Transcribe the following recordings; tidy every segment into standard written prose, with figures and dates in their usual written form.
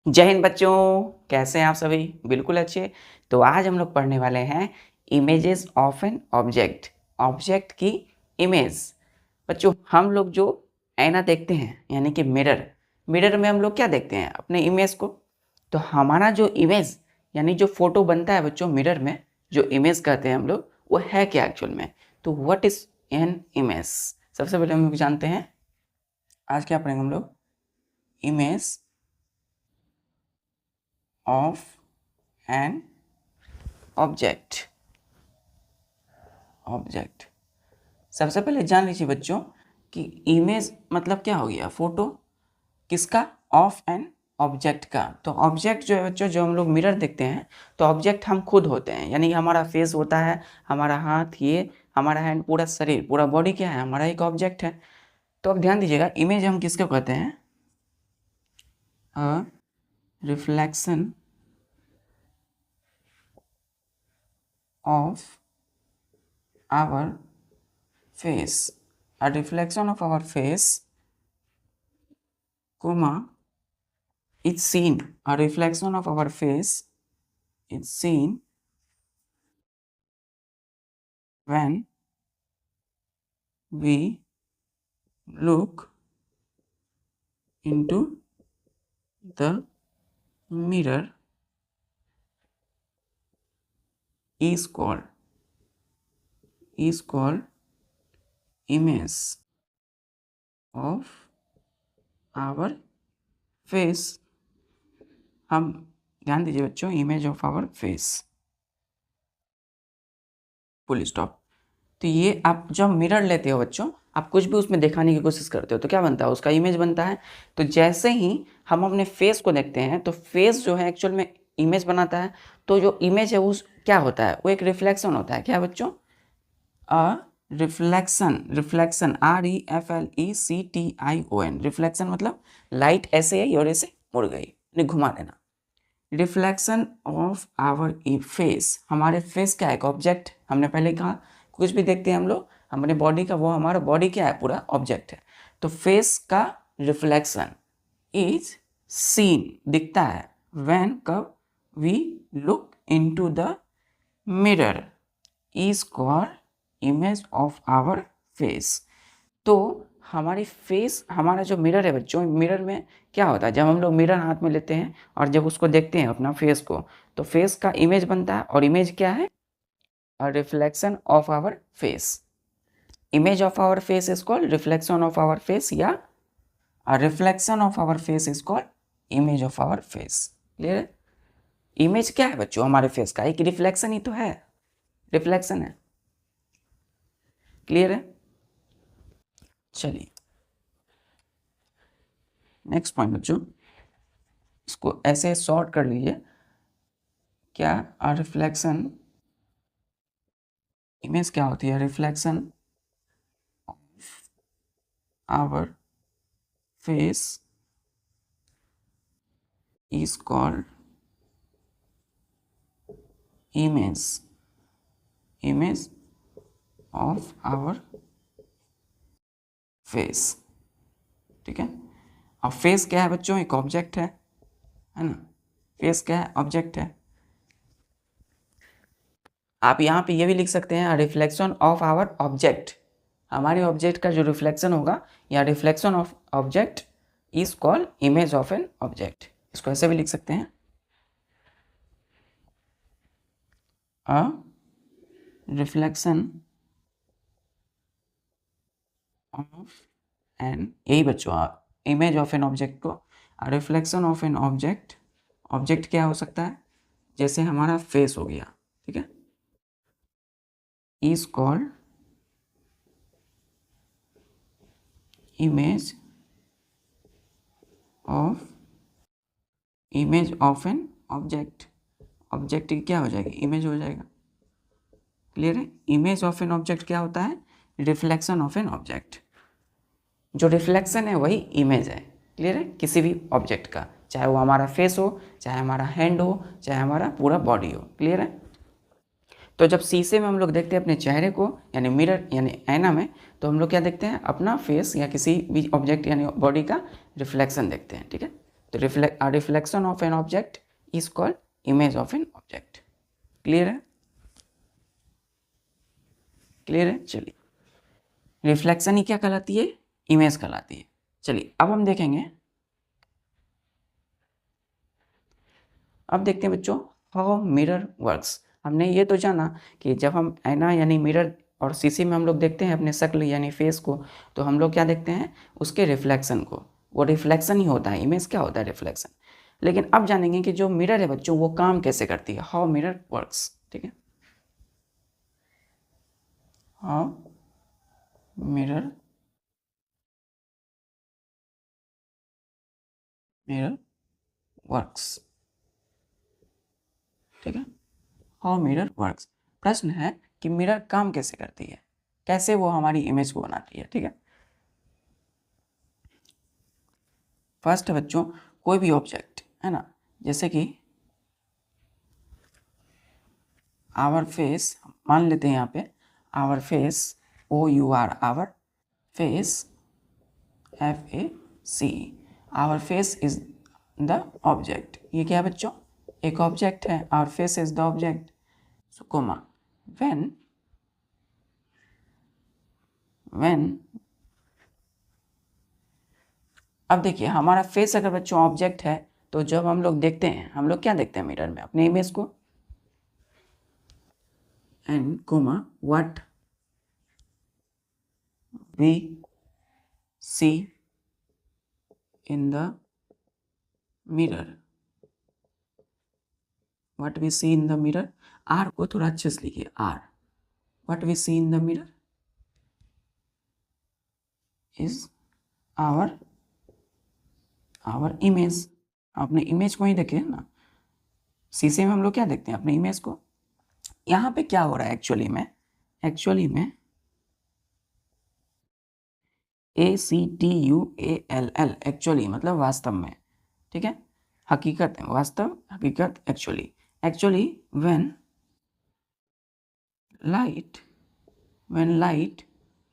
जय हिंद बच्चों, कैसे हैं आप सभी? बिल्कुल अच्छे। तो आज हम लोग पढ़ने वाले हैं images of an object. Object की इमेज। बच्चों, हम लोग जो आईना देखते हैं यानी कि मिरर में हम लोग क्या देखते हैं? अपने इमेज को। तो हमारा जो इमेज यानी जो फोटो बनता है बच्चों मिरर में, जो इमेज कहते हैं हम लोग, वो है क्या एक्चुअल में? तो व्हाट इज एन इमेज? सबसे पहले हम लोग जानते हैं, आज क्या पढ़ेंगे हम लोग? Image of an object. सबसे पहले जान लीजिए बच्चों कि इमेज मतलब क्या हो गया? फोटो किसका? ऑफ एन ऑब्जेक्ट का। तो ऑब्जेक्ट जो है बच्चों, जो हम लोग मिरर देखते हैं, तो ऑब्जेक्ट हम खुद होते हैं, यानी हमारा फेस होता है, हमारा हाथ, ये हमारा हैंड, पूरा शरीर, पूरा बॉडी क्या है? हमारा एक ऑब्जेक्ट है। तो अब ध्यान दीजिएगा, इमेज हम किसको कहते हैं? अ reflection of our face, a reflection of our face, comma, is seen, a reflection of our face is seen when we look into the mirror is called image of our face। हम ध्यान दीजिए बच्चों, image of our face, full stop. तो ये आप जब mirror लेते हो बच्चों, आप कुछ भी उसमें दिखाने की कोशिश करते हो तो क्या बनता है? उसका इमेज बनता है। तो जैसे ही हम अपने फेस को देखते हैं तो फेस जो है एक्चुअल में इमेज बनाता है। तो जो इमेज है वो क्या होता है? वो एक रिफ्लेक्शन होता है। क्या बच्चों? A reflection REFLECTION। रिफ्लेक्शन मतलब लाइट ऐसे आई और ऐसे मुड़ गई, घुमा देना। रिफ्लेक्शन ऑफ आवर फेस, हमारे फेस क्या है? एक ऑब्जेक्ट। हमने पहले कहा कुछ भी देखते हैं हम लोग हमारे बॉडी का, वो हमारा बॉडी क्या है? पूरा ऑब्जेक्ट है। तो फेस का रिफ्लेक्शन इज सीन, दिखता है, व्हेन, कब? We look into the mirror is called image of our face. तो हमारी फेस, हमारा जो मिरर है बच्चों, मिरर में क्या होता है? जब हम लोग मिरर हाथ में लेते हैं और जब उसको देखते हैं अपना फेस को, तो फेस का इमेज बनता है। और इमेज क्या है? A reflection of our face. Image of our face is called reflection of our face, या a reflection of our face is called image of our face. Clear है? इमेज क्या है बच्चों हमारे फेस का? एक रिफ्लेक्शन ही तो है, रिफ्लेक्शन है। क्लियर है? चलिए नेक्स्ट पॉइंट बच्चों, इसको ऐसे शॉर्ट कर लीजिए। क्या? अ रिफ्लेक्शन, इमेज क्या होती है? Reflection of our face is called image of our face. ठीक है? अब फेस क्या है बच्चों? एक ऑब्जेक्ट है ना? फेस क्या है? ऑब्जेक्ट है। आप यहाँ पे ये भी लिख सकते हैं रिफ्लेक्शन ऑफ आवर ऑब्जेक्ट। हमारे ऑब्जेक्ट का जो रिफ्लेक्शन होगा, या reflection of object is called image of an object. इसको ऐसे भी लिख सकते हैं, अ रिफ्लेक्शन ऑफ एन, यही बच्चों आप इमेज ऑफ एन ऑब्जेक्ट को, reflection of an object. Object क्या हो सकता है? जैसे हमारा फेस हो गया, ठीक है, is called image of an object. Object की क्या हो जाएगी? इमेज हो जाएगा। क्लियर है? इमेज ऑफ एन ऑब्जेक्ट क्या होता है? Reflection of an object. जो रिफ्लेक्शन है वही इमेज है। क्लियर है? किसी भी ऑब्जेक्ट का, चाहे वो हमारा फेस हो, चाहे हमारा हैंड हो, चाहे हमारा पूरा बॉडी हो। क्लियर है? तो जब शीशे में हम लोग देखते हैं अपने चेहरे को, यानी मिरर यानी आईना में, तो हम लोग क्या देखते हैं? अपना फेस या किसी भी ऑब्जेक्ट यानी बॉडी का रिफ्लेक्शन देखते हैं। ठीक है? तो reflection of an object is called image of an object. Clear है? क्लियर है? चलिए, रिफ्लेक्शन ही क्या कहलाती है? इमेज कहलाती है। चलिए अब हम देखेंगे, अब देखते हैं बच्चों हाउ मिरर वर्क्स। हमने ये तो जाना कि जब हम आईना यानी मिरर और शीशे में हम लोग देखते हैं अपने शक्ल यानी फेस को, तो हम लोग क्या देखते हैं? उसके रिफ्लेक्शन को। वो रिफ्लेक्शन ही होता है, इमेज क्या होता है? रिफ्लेक्शन। लेकिन अब जानेंगे कि जो मिरर है बच्चों वो काम कैसे करती है, हाउ मिरर वर्क्स। ठीक है, हाउ मिरर मिरर वर्क्स। ठीक है, हाउ मिरर वर्क्स। प्रश्न है कि मिरर काम कैसे करती है, कैसे वो हमारी इमेज को बनाती है। ठीक है, फर्स्ट बच्चों कोई भी ऑब्जेक्ट है ना, जैसे कि आवर फेस, मान लेते हैं यहाँ पे our face, OUR, our face, FAC, our face is the object. ये क्या है बच्चों? एक ऑब्जेक्ट है, our face is the object. So comma when अब देखिए हमारा फेस अगर बच्चों ऑब्जेक्ट है, तो जब हम लोग देखते हैं, हम लोग क्या देखते हैं मिरर में? अपने इमेज को। And comma what we see in the mirror, what we see in the mirror, R को थोड़ा अच्छे से लिखिए, R, what we see in the mirror is our our image. अपने इमेज को ही देखिए ना, शीशे में हम लोग क्या देखते हैं? अपने इमेज को। यहाँ पे क्या हो रहा है एक्चुअली में? एक्चुअली में ACTUALL, एक्चुअली मतलब वास्तव में। ठीक है, हकीकत, वास्तव, हकीकत, actually. Actually when light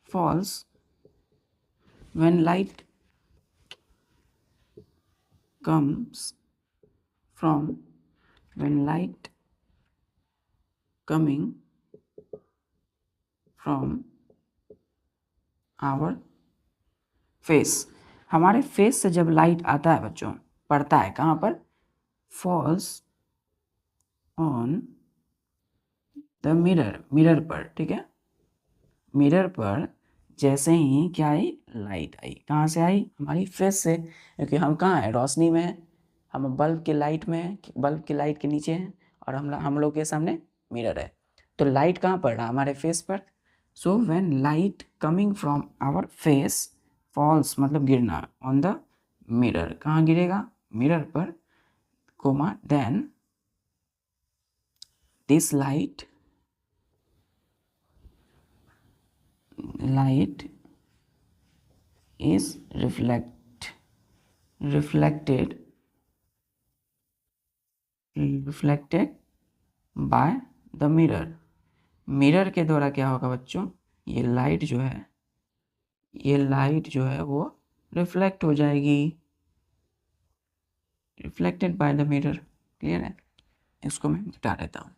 falls, when light comes from, when light coming from our face, हमारे फेस से जब लाइट आता है बच्चों, पड़ता है कहाँ पर? Falls on the mirror, mirror पर। ठीक है, मिरर पर जैसे ही क्या आई? लाइट आई। कहाँ से आई? हमारी फेस से, क्योंकि हम कहाँ हैं? रोशनी में हैं, हम बल्ब के लाइट में हैं, बल्ब की लाइट के नीचे हैं, और हम लोग के सामने मिरर है। तो लाइट कहाँ पड़ रहा? हमारे फेस पर। So when light coming from our face falls, मतलब गिरना, ऑन द मिरर, कहाँ गिरेगा? मिरर पर, comma then this light is reflected by the mirror। Mirror के द्वारा क्या होगा बच्चों? ये लाइट जो है वो रिफ्लेक्ट हो जाएगी, reflected by the mirror. Clear है? इसको मैं मिटा देता हूँ।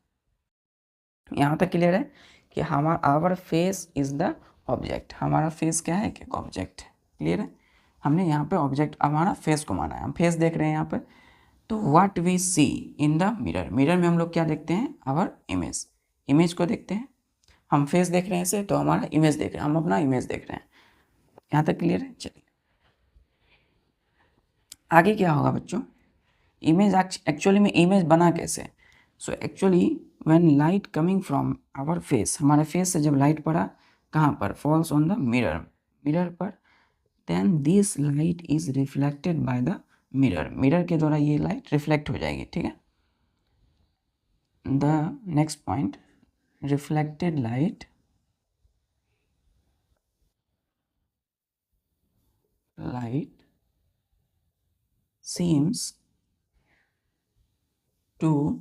यहाँ तक क्लियर है कि हमारा our face is the object. हमारा फेस क्या है? कि ऑब्जेक्ट। क्लियर है? हमने यहाँ पे ऑब्जेक्ट हमारा फेस को माना है, हम फेस देख रहे हैं यहाँ पर। तो what we see in the mirror, mirror में हम लोग क्या देखते हैं? आवर इमेज, इमेज को देखते हैं। हम फेस देख रहे हैं इसे, तो हमारा इमेज देख रहे हैं, हम अपना इमेज देख रहे हैं। यहाँ तक क्लियर है? चलिए आगे क्या होगा बच्चों? इमेज एक्चुअली में इमेज बना कैसे? So actually when light coming from our face, हमारे फेस से जब लाइट पड़ा कहाँ पर? Falls on the mirror, mirror पर, then this light is reflected by the mirror, mirror के द्वारा ये लाइट रिफ्लेक्ट हो जाएगी। ठीक है, the next point, reflected light seems to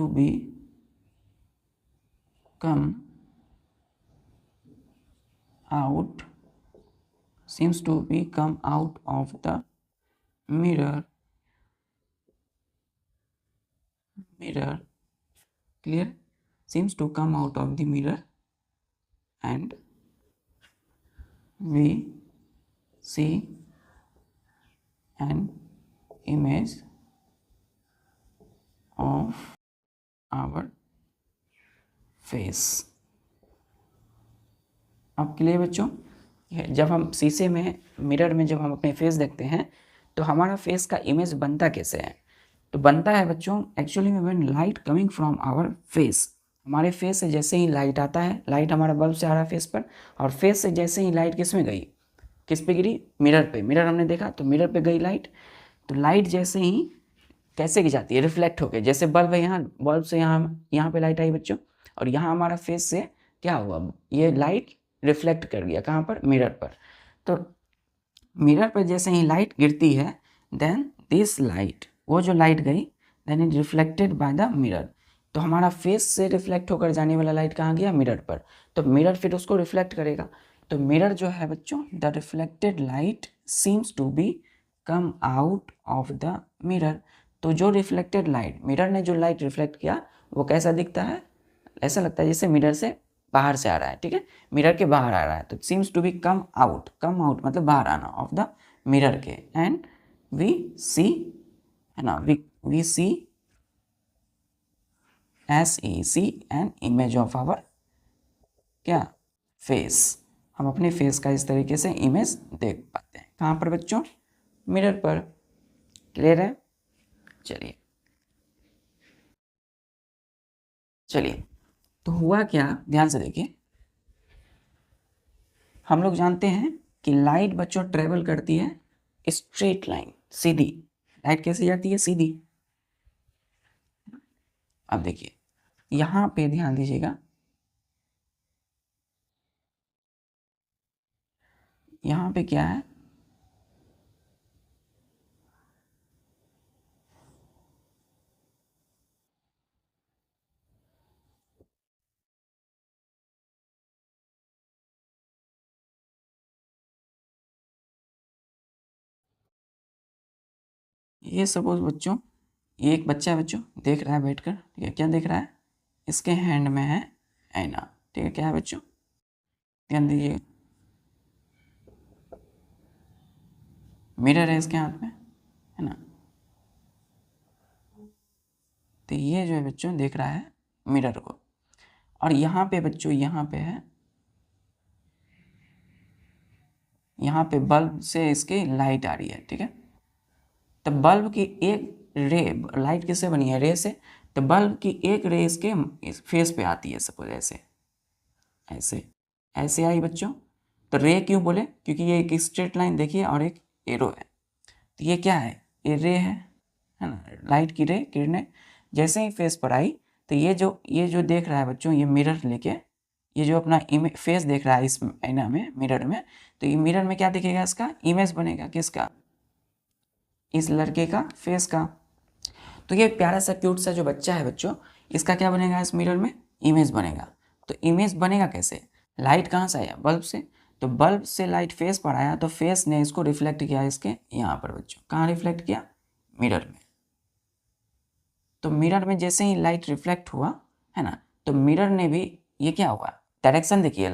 be come out of the mirror clear seems to come out of the mirror and we see an image of our face। अब clear बच्चों, जब हम शीशे में मिरर में जब हम अपने फेस देखते हैं तो हमारा फेस का इमेज बनता कैसे है? तो बनता है बच्चों एक्चुअली में when light coming from our face, हमारे फेस से जैसे ही लाइट आता है, लाइट हमारा बल्ब से आ रहा है फेस पर, और फेस से जैसे ही लाइट किस में गई, किस पे गिरी? मिरर पे। मिरर हमने देखा तो मिरर पे गई लाइट, तो लाइट जैसे ही कैसे की जाती है? रिफ्लेक्ट होके, जैसे बल्ब है यहाँ, बल्ब से यहाँ पे लाइट आई बच्चों, और यहाँ हमारा फेस से क्या हुआ, ये लाइट रिफ्लेक्ट कर गया कहाँ पर? मिरर पर। तो मिरर पर जैसे ही लाइट गिरती है देन दिस लाइट, वो जो लाइट गई then it reflected by the mirror, तो हमारा फेस से रिफ्लेक्ट होकर जाने वाला लाइट कहाँ गया? मिरर पर। तो मिरर फिर उसको रिफ्लेक्ट करेगा, तो मिरर जो है बच्चों, the reflected light seems to be come out of the mirror. तो जो रिफ्लेक्टेड लाइट, मिरर ने जो लाइट रिफ्लेक्ट किया वो कैसा दिखता है? ऐसा लगता है जैसे मिरर से बाहर से आ रहा है, ठीक है, मिरर के बाहर आ रहा है, तो seems to be come out मतलब बाहर आना ऑफ द मिरर के, एंड वी सी, है ना, we see see an image of our क्या? फेस। हम अपने फेस का इस तरीके से इमेज देख पाते हैं। कहाँ पर बच्चों? मिरर पर। क्लियर है? चलिए तो हुआ क्या, ध्यान से देखिए। हम लोग जानते हैं कि लाइट बच्चों ट्रेवल करती है स्ट्रेट लाइन, सीधी। लाइट कैसे जाती है? सीधी। अब देखिए यहाँ पे ध्यान दीजिएगा, यहाँ पे क्या है? ये सपोज बच्चों, ये एक बच्चा है बच्चों, देख रहा है बैठकर, ठीक है, क्या देख रहा है? इसके हैंड में है आईना, ठीक है, क्या है बच्चों? ध्यान दीजिए, मिरर है इसके हाथ में, है ना। तो ये जो है बच्चों देख रहा है मिरर को, और यहाँ पे बच्चों, यहाँ पे है, यहाँ पे बल्ब से इसके लाइट आ रही है, ठीक है। तो बल्ब की एक रे, लाइट किससे बनी है? रे से। तो बल्ब की एक रे इसके फेस पे आती है, सपोज ऐसे ऐसे ऐसे आई बच्चों। तो रे क्यों बोले? क्योंकि ये एक स्ट्रेट लाइन देखिए और एक एरो है, तो ये क्या है? ये रे है ना, लाइट की रे, किरणें जैसे ही फेस पर आई, तो ये जो देख रहा है बच्चों, ये मिरर लेके, ये जो अपना फेस देख रहा है इस आईना में, मिरर में, तो ये मिरर में क्या दिखेगा? इसका इमेज बनेगा, किसका? इस लड़के का फेस का। तो ये प्यारा सा क्यूट सा जो बच्चा है बच्चों, इसका क्या बनेगा? इस मिरर में इमेज बनेगा। तो इमेज बनेगा कैसे? लाइट कहाँ से आया? बल्ब से। तो बल्ब से लाइट फेस पर आया, तो फेस ने इसको रिफ्लेक्ट किया इसके यहाँ पर बच्चों। कहाँ रिफ्लेक्ट किया? मिरर में। तो मिरर में जैसे ही लाइट रिफ्लेक्ट हुआ, है ना, तो मिरर ने भी, ये क्या हुआ? डायरेक्शन देखिए,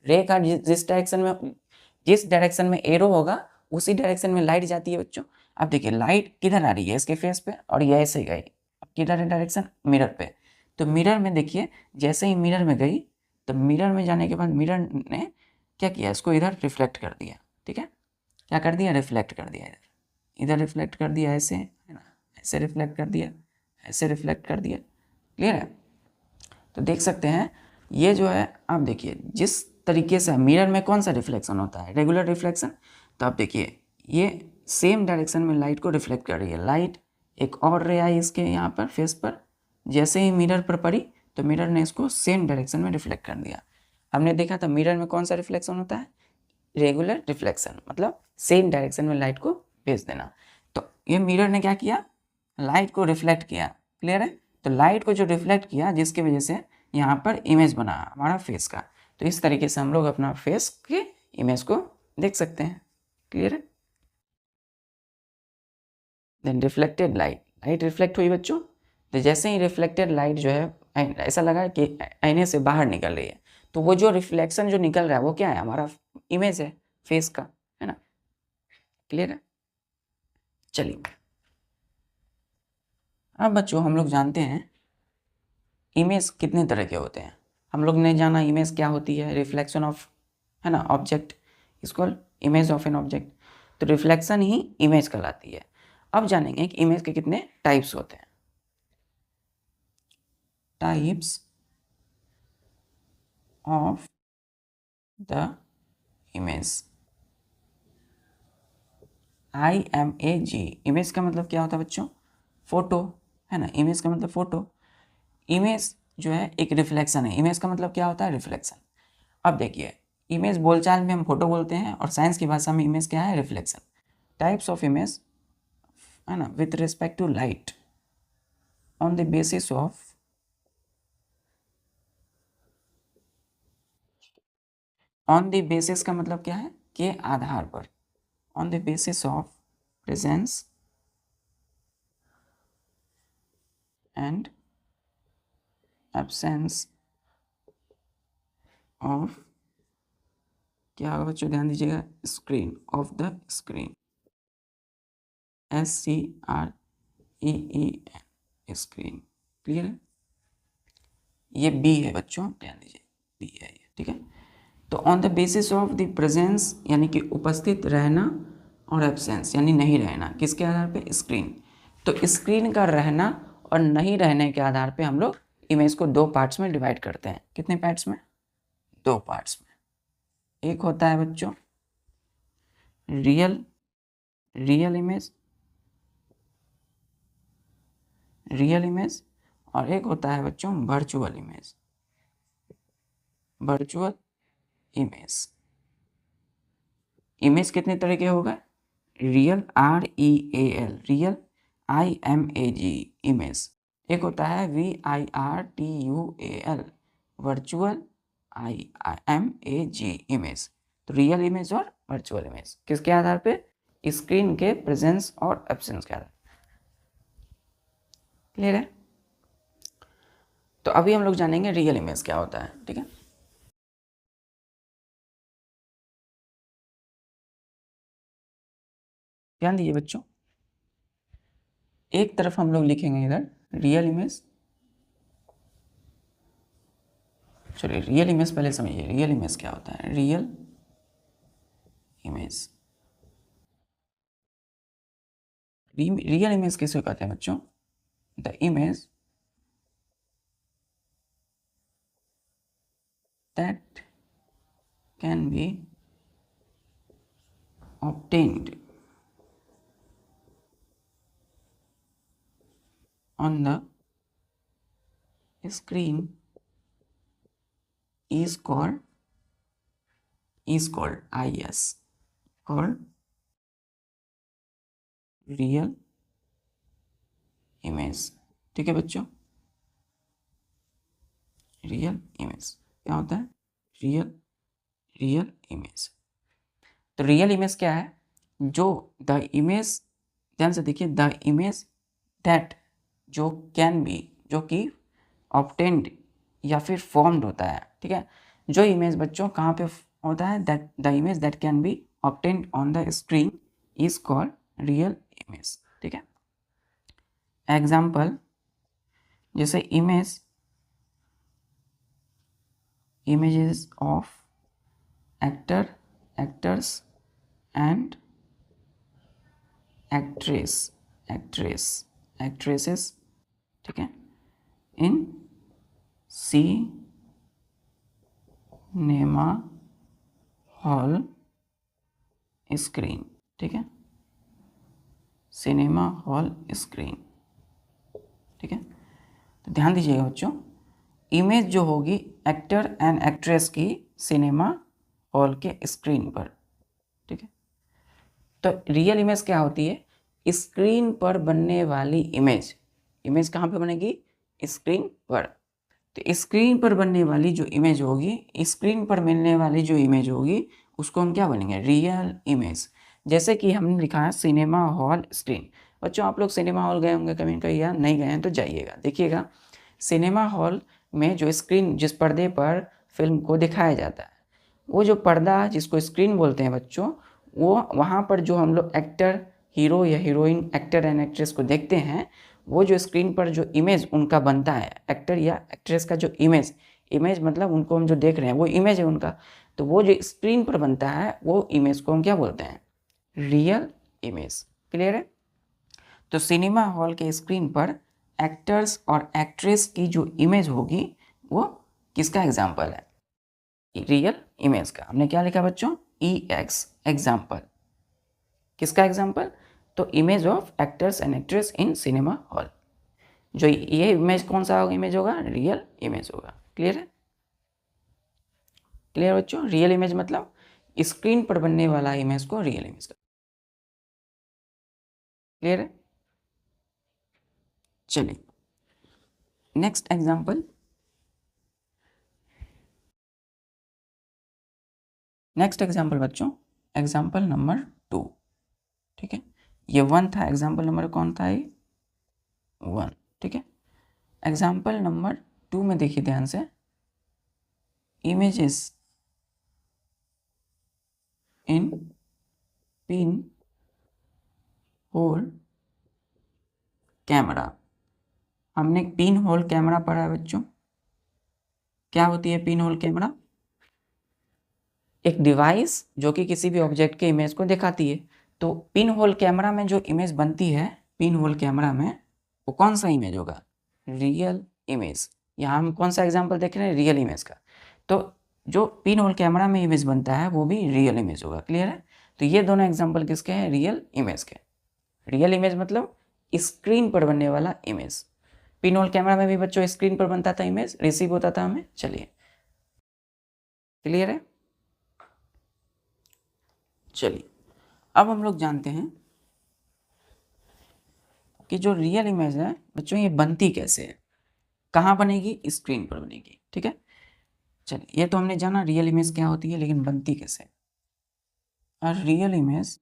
रे का जिस डायरेक्शन में एरो होगा उसी डायरेक्शन में लाइट जाती है बच्चों। अब देखिए लाइट किधर आ रही है? इसके फेस पे, और ये ऐसे गई, अब किधर है डायरेक्शन? मिरर पे। तो मिरर में देखिए, जैसे ही मिरर में गई, तो मिरर में जाने के बाद मिरर ने क्या किया? इसको इधर रिफ्लेक्ट कर दिया, ठीक है, क्या कर दिया? रिफ्लेक्ट कर दिया, इधर रिफ्लेक्ट कर दिया, ऐसे, है ना, ऐसे रिफ्लेक्ट कर दिया, ऐसे रिफ्लेक्ट कर दिया। क्लियर है? तो देख सकते हैं ये जो है, आप देखिए जिस तरीके से मिरर में कौन सा रिफ्लेक्शन होता है? Regular reflection. तो आप देखिए ये सेम डायरेक्शन में लाइट को रिफ्लेक्ट कर रही है। लाइट एक और रे आई इसके यहाँ पर फेस पर, जैसे ही मिरर पर पड़ी तो मिरर ने इसको सेम डायरेक्शन में रिफ्लेक्ट कर दिया। हमने देखा था मिरर में कौन सा रिफ्लेक्शन होता है? रेगुलर रिफ्लेक्शन, मतलब सेम डायरेक्शन में लाइट को भेज देना। तो ये मिरर ने क्या किया? लाइट को रिफ्लेक्ट किया। क्लियर है? तो लाइट को जो रिफ्लेक्ट किया, जिसकी वजह से यहाँ पर इमेज बना हमारा फेस का। तो इस तरीके से हम लोग अपना फेस के इमेज को देख सकते हैं। क्लियर है? Then reflected light, light reflect हुई बच्चों, तो जैसे ही रिफ्लेक्टेड लाइट जो है ऐसा लगा कि आईने से बाहर निकल रही है, तो वो जो रिफ्लेक्शन जो निकल रहा है वो क्या है, हमारा इमेज है फेस का, है ना, क्लियर है। चलिए अब बच्चों हम लोग जानते हैं इमेज कितने तरह के होते हैं। हम लोग ने जाना इमेज क्या होती है, रिफ्लेक्शन ऑफ, है ना, object is called image of an object, तो रिफ्लेक्शन ही इमेज कहलाती है। अब जानेंगे कि इमेज के कितने टाइप्स होते हैं। Types of the image, IMAG, image का मतलब क्या होता है बच्चों, फोटो, है ना, इमेज का मतलब फोटो। इमेज जो है एक रिफ्लेक्शन है, इमेज का मतलब क्या होता है, रिफ्लेक्शन। अब देखिए इमेज बोलचाल में हम फोटो बोलते हैं और साइंस की भाषा में इमेज क्या है, रिफ्लेक्शन। टाइप्स ऑफ इमेज, है ना, with respect to light on the basis of, on the basis का मतलब क्या है, के आधार पर, on the basis of presence and absence of, क्या होगा बच्चों, ध्यान दीजिएगा, screen, of the screen, SCREEN, screen, clear है। ये बी है बच्चों, ध्यान दीजिए, बी है ये, ठीक है। तो on the basis of the presence यानी कि उपस्थित रहना, और एब्सेंस यानी नहीं रहना, किसके आधार पे, स्क्रीन। तो स्क्रीन का रहना और नहीं रहने के आधार पे हम लोग इमेज को दो पार्ट्स में डिवाइड करते हैं। कितने पार्ट्स में, दो पार्ट्स में। एक होता है बच्चों रियल इमेज, रियल इमेज, और एक होता है बच्चों virtual image, virtual image. Image कितने तरह के होगा, real, REAL, real, IMAG, image. एक होता है VIRTUAL, वर्चुअल, IMAG, इमेज। तो रियल इमेज और वर्चुअल इमेज किसके आधार पे, स्क्रीन के प्रेजेंस और एब्सेंस के आधार। क्लियर है। तो अभी हम लोग जानेंगे रियल इमेज क्या होता है, ठीक है। ध्यान दीजिए बच्चों, एक तरफ हम लोग लिखेंगे इधर रियल इमेज, चलिए रियल इमेज पहले समझिए, रियल इमेज क्या होता है, रियल इमेज, रियल इमेज किसे कहते हैं बच्चों, the image that can be obtained on the screen is called IS, called real image, ठीक है बच्चों। रियल इमेज क्या होता है, रियल इमेज। तो रियल इमेज क्या है, जो द इमेज, ध्यान से देखिए, द इमेज दैट, जो कैन बी, जो कि ऑब्टेन्ड या फिर फॉर्म्ड होता है, ठीक है। जो इमेज बच्चों कहाँ पे होता है, that the image that can be obtained on the screen is called real image, ठीक है। एग्जाम्पल, जैसे images of actors and actresses, ठीक है, इन सिनेमा हॉल स्क्रीन, ठीक है, सिनेमा हॉल स्क्रीन, ठीक है। तो ध्यान दीजिएगा बच्चों, इमेज जो होगी एक्टर एंड एक्ट्रेस की सिनेमा हॉल के स्क्रीन पर, ठीक है। तो रियल इमेज क्या होती है, स्क्रीन पर बनने वाली इमेज, इमेज कहाँ पे बनेगी, स्क्रीन पर। तो स्क्रीन पर बनने वाली जो इमेज होगी, स्क्रीन पर मिलने वाली जो इमेज होगी, उसको हम क्या बोलेंगे, रियल इमेज। जैसे कि हमने लिखा है सिनेमा हॉल स्क्रीन, बच्चों आप लोग सिनेमा हॉल गए होंगे कभी कहीं, या नहीं गए हैं तो जाइएगा, देखिएगा सिनेमा हॉल में जो स्क्रीन, जिस पर्दे पर फिल्म को दिखाया जाता है, वो जो पर्दा जिसको स्क्रीन बोलते हैं बच्चों, वो वहाँ पर जो हम लोग एक्टर, हीरो या हीरोइन, एक्टर एंड एक्ट्रेस को देखते हैं, वो जो स्क्रीन पर जो इमेज उनका बनता है, एक्टर या एक्ट्रेस का जो इमेज, इमेज मतलब उनको हम जो देख रहे हैं वो इमेज है उनका, तो वो जो स्क्रीन पर बनता है वो इमेज को हम क्या बोलते हैं, रियल इमेज। क्लियर है? तो सिनेमा हॉल के स्क्रीन पर एक्टर्स और एक्ट्रेस की जो इमेज होगी वो किसका एग्जाम्पल है, रियल इमेज का। हमने क्या लिखा बच्चों, EX, एग्जाम्पल, किसका एग्जाम्पल, तो image of actors and actress in cinema hall. जो ये इमेज कौन सा इमेज होगा, रियल इमेज होगा। क्लियर है? क्लियर बच्चों? रियल इमेज मतलब स्क्रीन पर बनने वाला इमेज को रियल इमेज का। क्लियर है? चलिए नेक्स्ट एग्जाम्पल, नेक्स्ट एग्जाम्पल बच्चों, एग्जाम्पल नंबर 2। ठीक है, ये 1 था, एग्जाम्पल नंबर कौन था, ये 1। ठीक है, एग्जाम्पल नंबर 2 में देखिए ध्यान से, images in pin hole camera. हमने पिन होल कैमरा पढ़ा है बच्चों, क्या होती है पिन होल कैमरा, एक डिवाइस जो कि किसी भी ऑब्जेक्ट के इमेज को दिखाती है। तो पिन होल कैमरा में जो इमेज बनती है, पिन होल कैमरा में, वो कौन सा इमेज होगा, रियल इमेज। यहाँ हम कौन सा एग्जांपल देख रहे हैं, रियल इमेज का। तो जो पिन होल कैमरा में इमेज बनता है वो भी रियल इमेज होगा। क्लियर है? तो ये दोनों एग्जाम्पल किसके हैं, रियल इमेज के। रियल इमेज मतलब स्क्रीन पर बनने वाला इमेज। पिन होल कैमरा में भी बच्चों स्क्रीन पर बनता था इमेज, रिसीव होता था हमें। चलिए क्लियर है? चलिए अब हम लोग जानते हैं कि जो रियल इमेज है बच्चों ये बनती कैसे है, कहाँ बनेगी, स्क्रीन पर बनेगी। ठीक है, चलिए ये तो हमने जाना रियल इमेज क्या होती है, लेकिन बनती कैसे। रियल इमेज,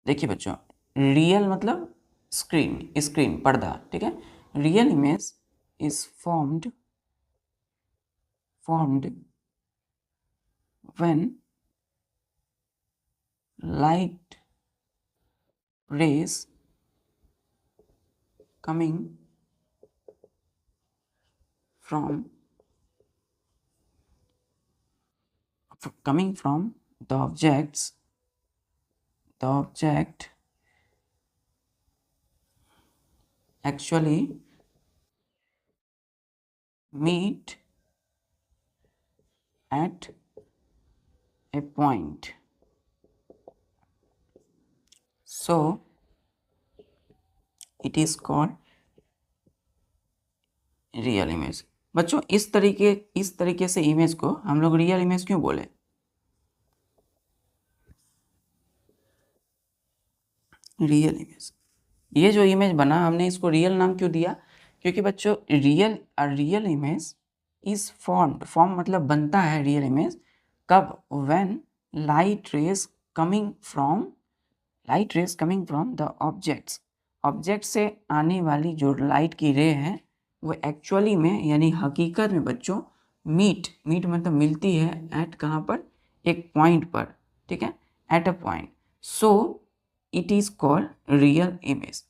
देखिए बच्चों, रियल मतलब स्क्रीन, स्क्रीन पर्दा। ठीक है, real image is formed when light rays coming from the object actually meet at a point, so it is called real image. बच्चों इस तरीके से इमेज को हम लोग रियल इमेज क्यों बोले, रियल इमेज, ये जो इमेज बना हमने इसको रियल नाम क्यों दिया, क्योंकि बच्चों रियल इमेज इज फॉर्म मतलब बनता है रियल इमेज कब, when light rays coming from the object से आने वाली जो लाइट की रे है वो एक्चुअली में यानी हकीकत में बच्चों मीट मतलब मिलती है एट, कहाँ पर, एक पॉइंट पर। ठीक है, eight a point, so it is called real image.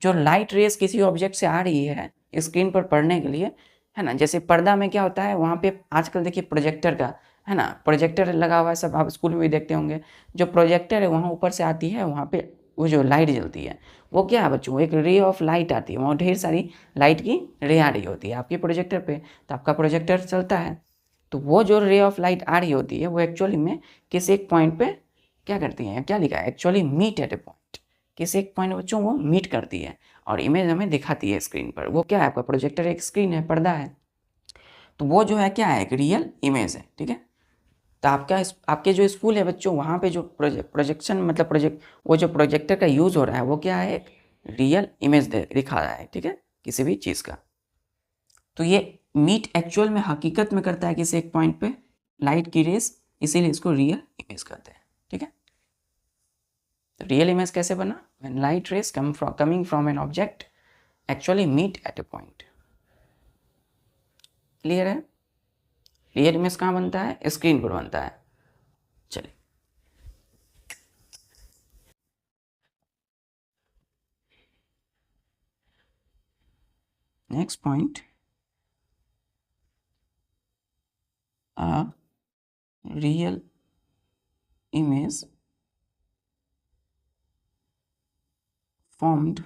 जो लाइट रेस किसी ऑब्जेक्ट से आ रही है स्क्रीन पर पढ़ने के लिए, है ना, जैसे पर्दा में क्या होता है, वहाँ पे आजकल देखिए प्रोजेक्टर का, है ना, प्रोजेक्टर लगा हुआ है, सब आप स्कूल में भी देखते होंगे। जो प्रोजेक्टर है वहाँ ऊपर से आती है, वहाँ पे वो जो लाइट जलती है वो क्या है बच्चों, एक रे ऑफ लाइट आती है, वहाँ ढेर सारी लाइट की रे आ रही होती है आपके प्रोजेक्टर पे, तो आपका प्रोजेक्टर चलता है। तो वो जो रे ऑफ लाइट आ रही होती है वो एक्चुअली में किसी एक पॉइंट पे क्या करती है, क्या लिखा है, actually meet at a point, किसी एक पॉइंट बच्चों वो मीट करती है और इमेज हमें दिखाती है स्क्रीन पर। वो क्या है, आपका प्रोजेक्टर एक स्क्रीन है, पर्दा है, तो वो जो है क्या है, एक रियल इमेज है। ठीक है, तो आपके जो स्कूल है बच्चों, वहाँ पे जो प्रोजेक्शन मतलब वो जो प्रोजेक्टर का यूज़ हो रहा है वो क्या है, एक रियल इमेज दिखा रहा है। ठीक है, किसी भी चीज़ का। तो ये मीट एक्चुअल में हकीकत में करता है किसी एक पॉइंट पे लाइट की रेस, इसीलिए इसको रियल इमेज कहते हैं। ठीक है, रियल इमेज कैसे बना? When light rays coming from an object actually meet at a point. Clear है? रियल इमेज कहाँ बनता है? स्क्रीन पर बनता है। चलिए next point, a real image formed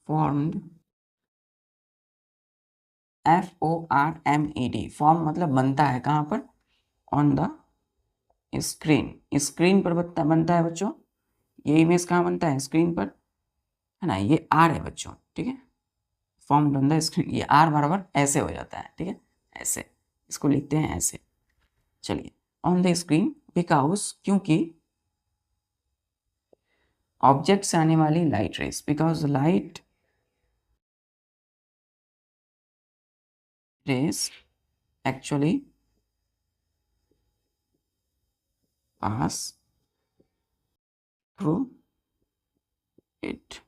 FORMED, form मतलब बनता है कहाँ पर? ऑन द स्क्रीन, स्क्रीन पर बनता है बच्चों। ये इमेज कहाँ बनता है? स्क्रीन पर, है ना। ये आर है बच्चों, ठीक है। फॉर्म ऑन द स्क्रीन, ये आर बराबर ऐसे हो जाता है, ठीक है, ऐसे इसको लिखते हैं ऐसे। चलिए ऑन द स्क्रीन बिकॉज, क्योंकि ऑब्जेक्ट से आने वाली light rays, because light rays actually pass through it.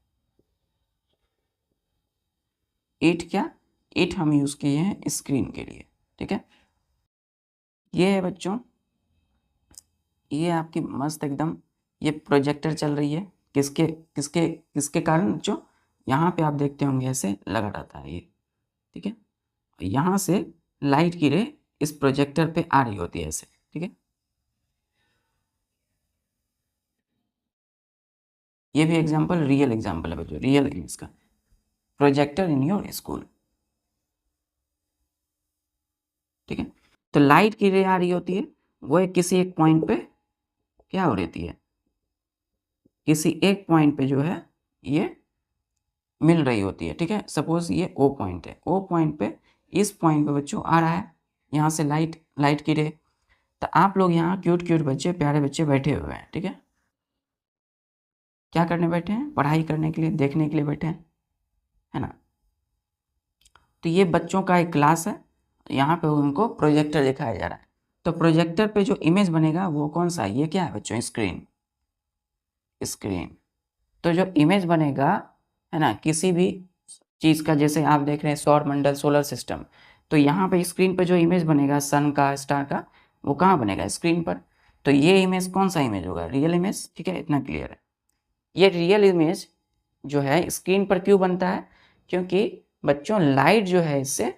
It क्या? इट हम यूज किए हैं स्क्रीन के लिए, ठीक है। ये है बच्चों, ये आपकी मस्त एकदम, ये प्रोजेक्टर चल रही है। किसके किसके किसके कारण बच्चों? यहाँ पे आप देखते होंगे ऐसे लगा रहता है ये, ठीक है। यहाँ से लाइट की रे इस प्रोजेक्टर पे आ रही होती है ऐसे, ठीक है। ये भी एग्जाम्पल रियल एग्जाम्पल है बच्चों, रियल इमेज का। प्रोजेक्टर इन योर स्कूल, ठीक है। तो लाइट की रे आ रही होती है, वो किसी एक पॉइंट पे क्या हो रहती है? किसी एक पॉइंट पे जो है ये मिल रही होती है, ठीक है। सपोज ये ओ पॉइंट है, ओ पॉइंट पे, इस पॉइंट पे बच्चों आ रहा है यहाँ से लाइट की रे। तो आप लोग यहाँ क्यूट क्यूट बच्चे, प्यारे बच्चे बैठे हुए हैं, ठीक है। क्या करने बैठे हैं? पढ़ाई करने के लिए, देखने के लिए बैठे हैं, है ना। तो ये बच्चों का एक क्लास है, यहाँ पे उनको प्रोजेक्टर दिखाया जा रहा है। तो प्रोजेक्टर पे जो इमेज बनेगा वो कौन सा है? ये क्या है बच्चों? Screen, screen. तो जो इमेज बनेगा, है ना, किसी भी चीज़ का, जैसे आप देख रहे हैं सौर मंडल, सोलर सिस्टम, तो यहाँ पे स्क्रीन पे जो इमेज बनेगा सन का, स्टार का, वो कहाँ बनेगा? स्क्रीन पर। तो ये इमेज कौन सा इमेज होगा? रियल इमेज, ठीक है, इतना क्लियर है। ये रियल इमेज जो है स्क्रीन पर क्यों बनता है? क्योंकि बच्चों लाइट जो है इससे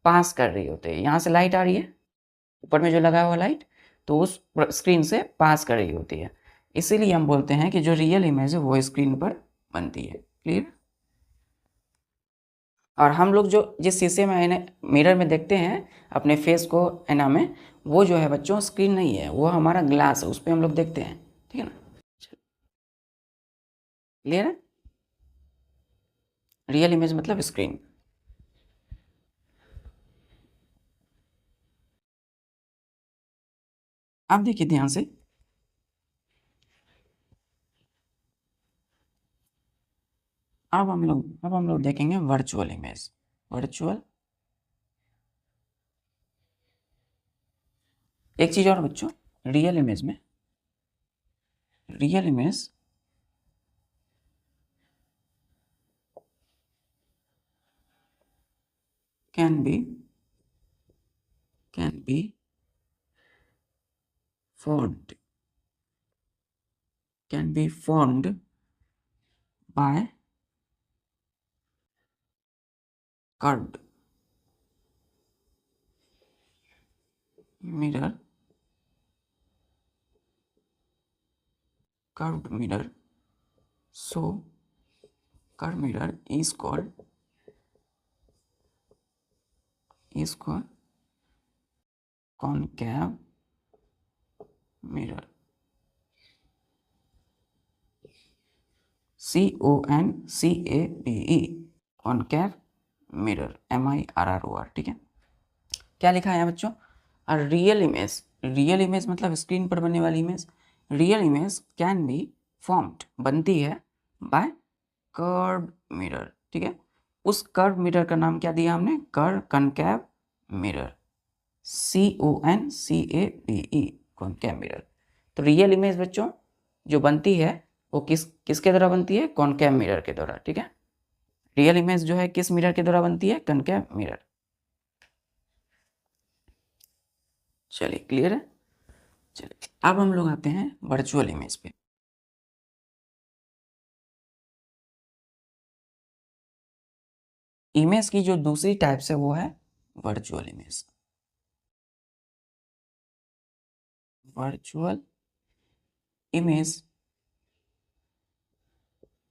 पास कर रही होती है, यहाँ से लाइट आ रही है, ऊपर में जो लगा हुआ लाइट, तो उस स्क्रीन से पास कर रही होती है। इसीलिए हम बोलते हैं कि जो रियल इमेज है वो स्क्रीन पर बनती है। क्लियर? और हम लोग जो जिस शीशे में मिरर में देखते हैं अपने फेस को ऐना में, वो जो है बच्चों स्क्रीन नहीं है, वो हमारा ग्लास है, उस पर हम लोग देखते हैं, ठीक है ना। क्लियर है? रियल इमेज मतलब स्क्रीन। आप देखिए ध्यान से, अब हम लोग देखेंगे वर्चुअल इमेज। वर्चुअल, एक चीज और बच्चों, रियल इमेज में, real image can be formed, can be formed by curved mirror, curved mirror. So curved mirror is called concave mirror. CONCAVE, concave mirror, MIRROR, ठीक है। क्या लिखा है बच्चों? रियल इमेज, रियल इमेज मतलब स्क्रीन पर बनने वाली image. Real image can be formed, बनती है बाय कर्व मिरर, ठीक है। उस कर्व मिरर का नाम क्या दिया हमने? कॉनकैव मिरर, CONCAVE, कॉनकैव मिरर। तो रियल इमेज बच्चों जो बनती है वो किसके द्वारा बनती है? कॉनकेव मिरर के द्वारा, ठीक है। रियल इमेज जो है किस मिरर के द्वारा बनती है? Concave mirror. चलिए क्लियर है। चलिए अब हम लोग आते हैं वर्चुअल इमेज पे। इमेज की जो दूसरी टाइप्स है वो है virtual image. Virtual image,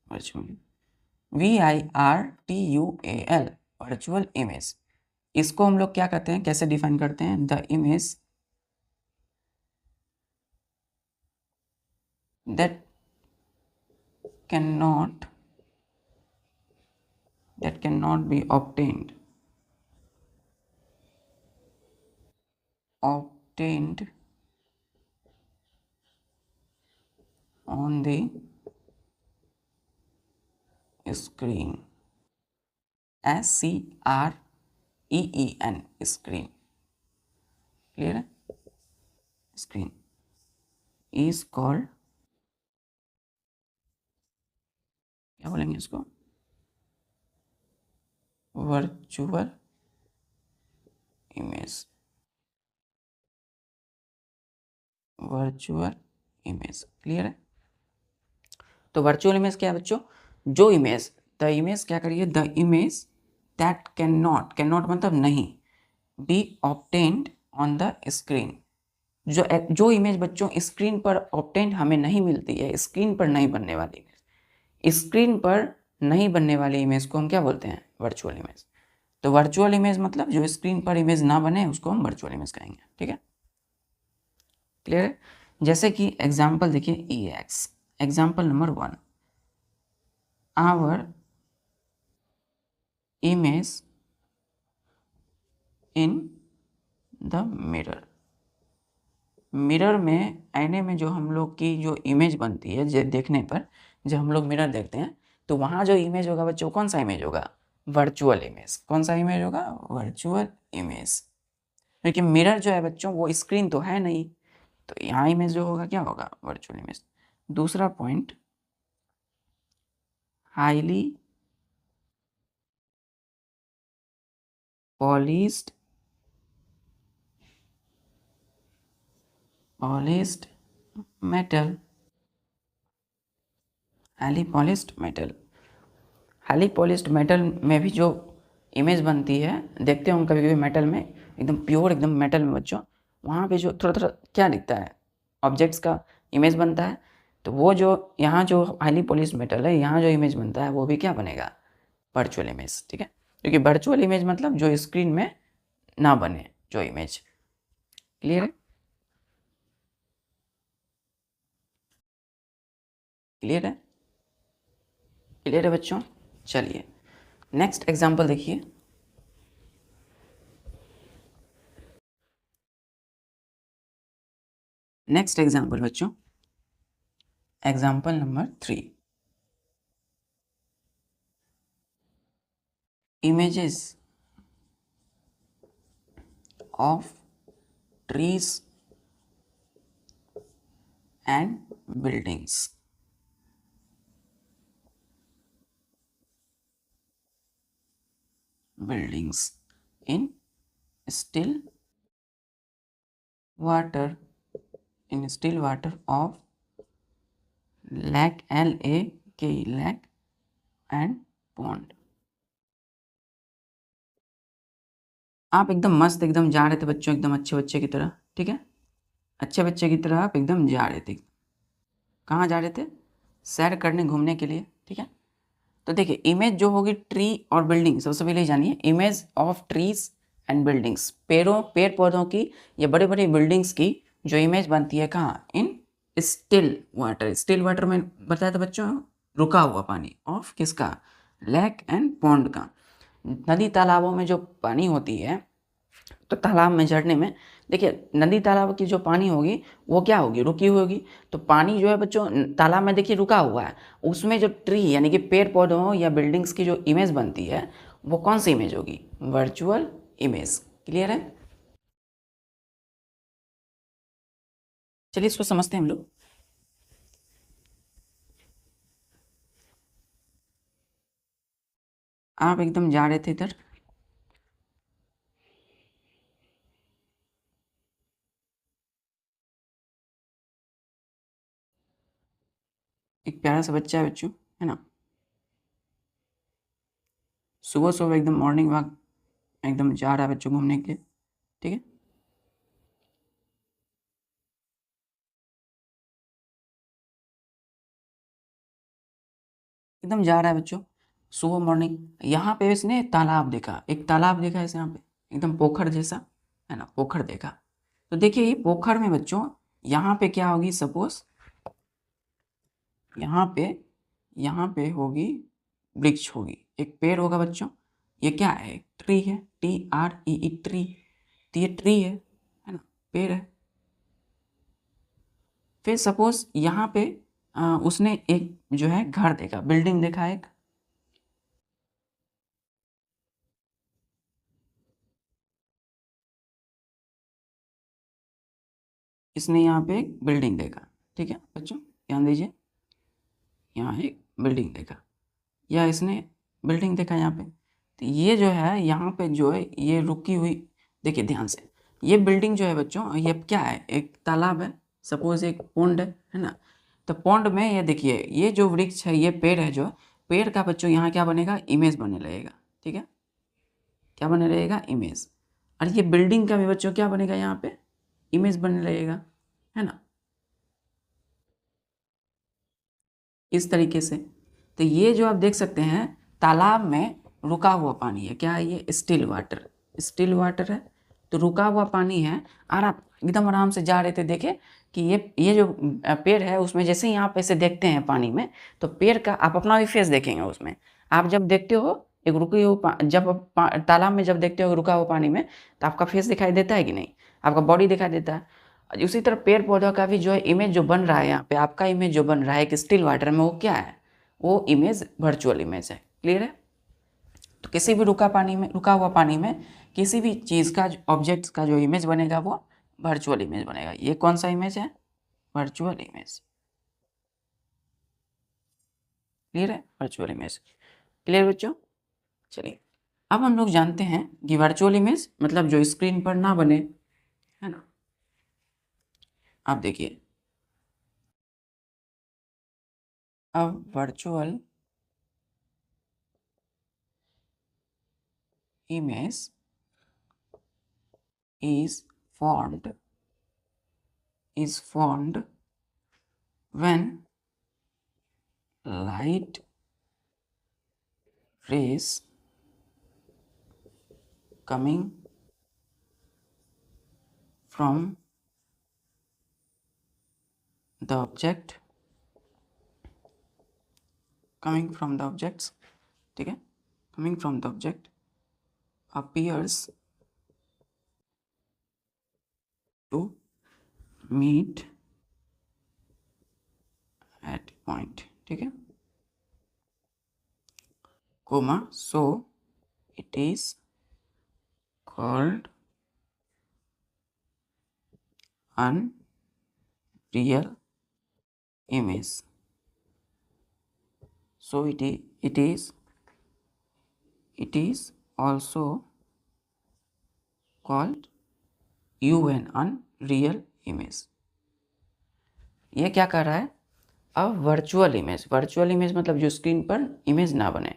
virtual VIRTUAL, virtual image. इसको हम लोग क्या कहते हैं, कैसे डिफाइन करते हैं? The image that cannot be obtained on the screen, SCREEN, screen, clear है? Screen is called, क्या बोलेंगे इसको? Virtual image. Virtual image clear है। तो वर्चुअल इमेज क्या है बच्चों? जो इमेज, द इमेज क्या करिए? The image that can not मतलब नहीं, B obtained on the screen. जो इमेज बच्चों स्क्रीन पर ऑब्टेन्ड हमें नहीं मिलती है, स्क्रीन पर नहीं बनने वाली इमेज, स्क्रीन पर नहीं बनने वाली इमेज को हम क्या बोलते हैं? Virtual image. तो वर्चुअल इमेज मतलब जो स्क्रीन पर इमेज ना बने उसको हम वर्चुअल इमेज कहेंगे, ठीक है। क्लियर है। जैसे कि एग्जाम्पल देखिए EX, example number 1, our image in the mirror. Mirror में, आईने में जो हम लोग की जो इमेज बनती है, देखने पर जब हम लोग मिरर देखते हैं तो वहाँ जो इमेज होगा बच्चों, कौन सा इमेज होगा? Virtual image. कौन सा इमेज होगा? Virtual image. क्योंकि मिरर जो है बच्चों वो स्क्रीन तो है नहीं, तो यहाँ इमेज जो होगा क्या होगा? Virtual image. दूसरा point, highly polished metal, highly polished metal. Highly polished metal में भी जो इमेज बनती है, देखते हो कभी कभी मेटल में, एकदम प्योर एकदम मेटल में बच्चों, वहाँ पे जो थोड़ा थोड़ा क्या दिखता है? ऑब्जेक्ट्स का इमेज बनता है। तो वो जो यहाँ जो हाईली पॉलिश्ड मेटल है, यहाँ जो इमेज बनता है वो भी क्या बनेगा? वर्चुअल इमेज, ठीक है। क्योंकि वर्चुअल इमेज मतलब जो स्क्रीन में ना बने जो इमेज। क्लियर है? क्लियर है? क्लियर है बच्चों। चलिए नेक्स्ट एग्जांपल देखिए। नेक्स्ट एग्जांपल बच्चों, example number 3, images of trees and buildings। buildings in still water, of lake, LAKE, lake and pond। आप एकदम मस्त एकदम जा रहे थे बच्चों, एकदम अच्छे बच्चे की तरह, ठीक है। अच्छे बच्चे की तरह आप एकदम जा रहे थे। कहाँ जा रहे थे? सैर करने, घूमने के लिए, ठीक है। तो देखिए इमेज जो होगी ट्री और बिल्डिंग, सबसे पहले जानिए image of trees and buildings. पेड़ पौधों की या बड़े बड़े बिल्डिंग्स की जो इमेज बनती है कहाँ? In still water. Still water में बताया था बच्चों, रुका हुआ पानी। ऑफ किसका? लेक एंड पॉन्ड का। नदी तालाबों में जो पानी होती है, तो तालाब में झरने में देखिए नदी तालाब की जो पानी होगी वो क्या होगी? रुकी हुई होगी। तो पानी जो है बच्चों तालाब में देखिए रुका हुआ है, उसमें जो ट्री यानी कि पेड़ पौधों या बिल्डिंग्स की जो इमेज बनती है वो कौन सी इमेज होगी? Virtual image. क्लियर है? चलिए इसको समझते हैं हम लोग। आप एकदम जा रहे थे इधर, एक प्यारा सा बच्चा है बच्चों, है ना, सुबह सुबह एकदम मॉर्निंग वॉक एकदम जा रहा है बच्चों घूमने के लिए, ठीक है। एकदम जा रहा है बच्चों सुबह मॉर्निंग। यहाँ पे इसने तालाब देखा, एक तालाब देखा है इस यहाँ पे, एकदम पोखर जैसा, है ना, पोखर देखा। तो देखिए ये पोखर में बच्चों यहाँ पे क्या होगी, सपोज यहाँ पे होगी वृक्ष होगी, एक पेड़ होगा बच्चों। ये क्या है, ट्री है, TREE ट्री। तो ये ट्री है ना, पेड़ है। फिर सपोज यहाँ पे उसने एक जो है घर देखा, बिल्डिंग देखा एक, इसने यहाँ पे एक बिल्डिंग देखा, ठीक है बच्चों, ध्यान दीजिए, यहाँ एक बिल्डिंग देखा, या इसने बिल्डिंग देखा यहाँ पे। तो ये जो है यहाँ पे जो है ये रुकी हुई, देखिए ध्यान से, ये बिल्डिंग जो है बच्चों, ये क्या है, एक तालाब है, सपोज एक पॉन्ड है ना। तो पॉन्ड में ये देखिए ये जो वृक्ष है, ये पेड़ है, जो पेड़ का बच्चों यहाँ क्या बनेगा, इमेज बने रहेगा, ठीक है, क्या बने रहेगा, इमेज। और ये बिल्डिंग का भी बच्चों क्या बनेगा, यहाँ पे इमेज बने रहेगा, है ना, इस तरीके से। तो ये जो आप देख सकते हैं तालाब में रुका हुआ पानी है, क्या है ये, स्टिल वाटर, स्टिल वाटर है। तो रुका हुआ पानी है, और आप एकदम आराम से जा रहे थे, देखे कि ये जो पेड़ है उसमें जैसे ही आप ऐसे देखते हैं पानी में, तो पेड़ का आप अपना भी फेस देखेंगे उसमें। आप जब देखते हो एक रुकी हुई जब तालाब में जब देखते हो रुका हुआ पानी में, तो आपका फेस दिखाई देता है कि नहीं, आपका बॉडी दिखाई देता है। उसी तरह पेड़ पौधों का भी जो है इमेज जो बन रहा है, यहाँ पे आपका इमेज जो बन रहा है एक स्टिल वाटर में, वो क्या है, वो इमेज वर्चुअल इमेज है। क्लियर है। तो किसी भी रुका हुआ पानी में किसी भी चीज़ का ऑब्जेक्ट का जो इमेज बनेगा वो वर्चुअल इमेज बनेगा। ये कौन सा इमेज है, वर्चुअल इमेज। क्लियर है, वर्चुअल इमेज। क्लियर बच्चों। चलिए अब हम लोग जानते हैं कि वर्चुअल इमेज मतलब जो स्क्रीन पर ना बने, है ना। आप देखिए अब virtual image is formed when light rays coming from the objects, ठीक है, coming from the object appears to meet at point, ठीक है, comma, so it is called unreal image. So it is also called unreal image. ये क्या कर रहा है, अब वर्चुअल इमेज मतलब जो स्क्रीन पर इमेज ना बने,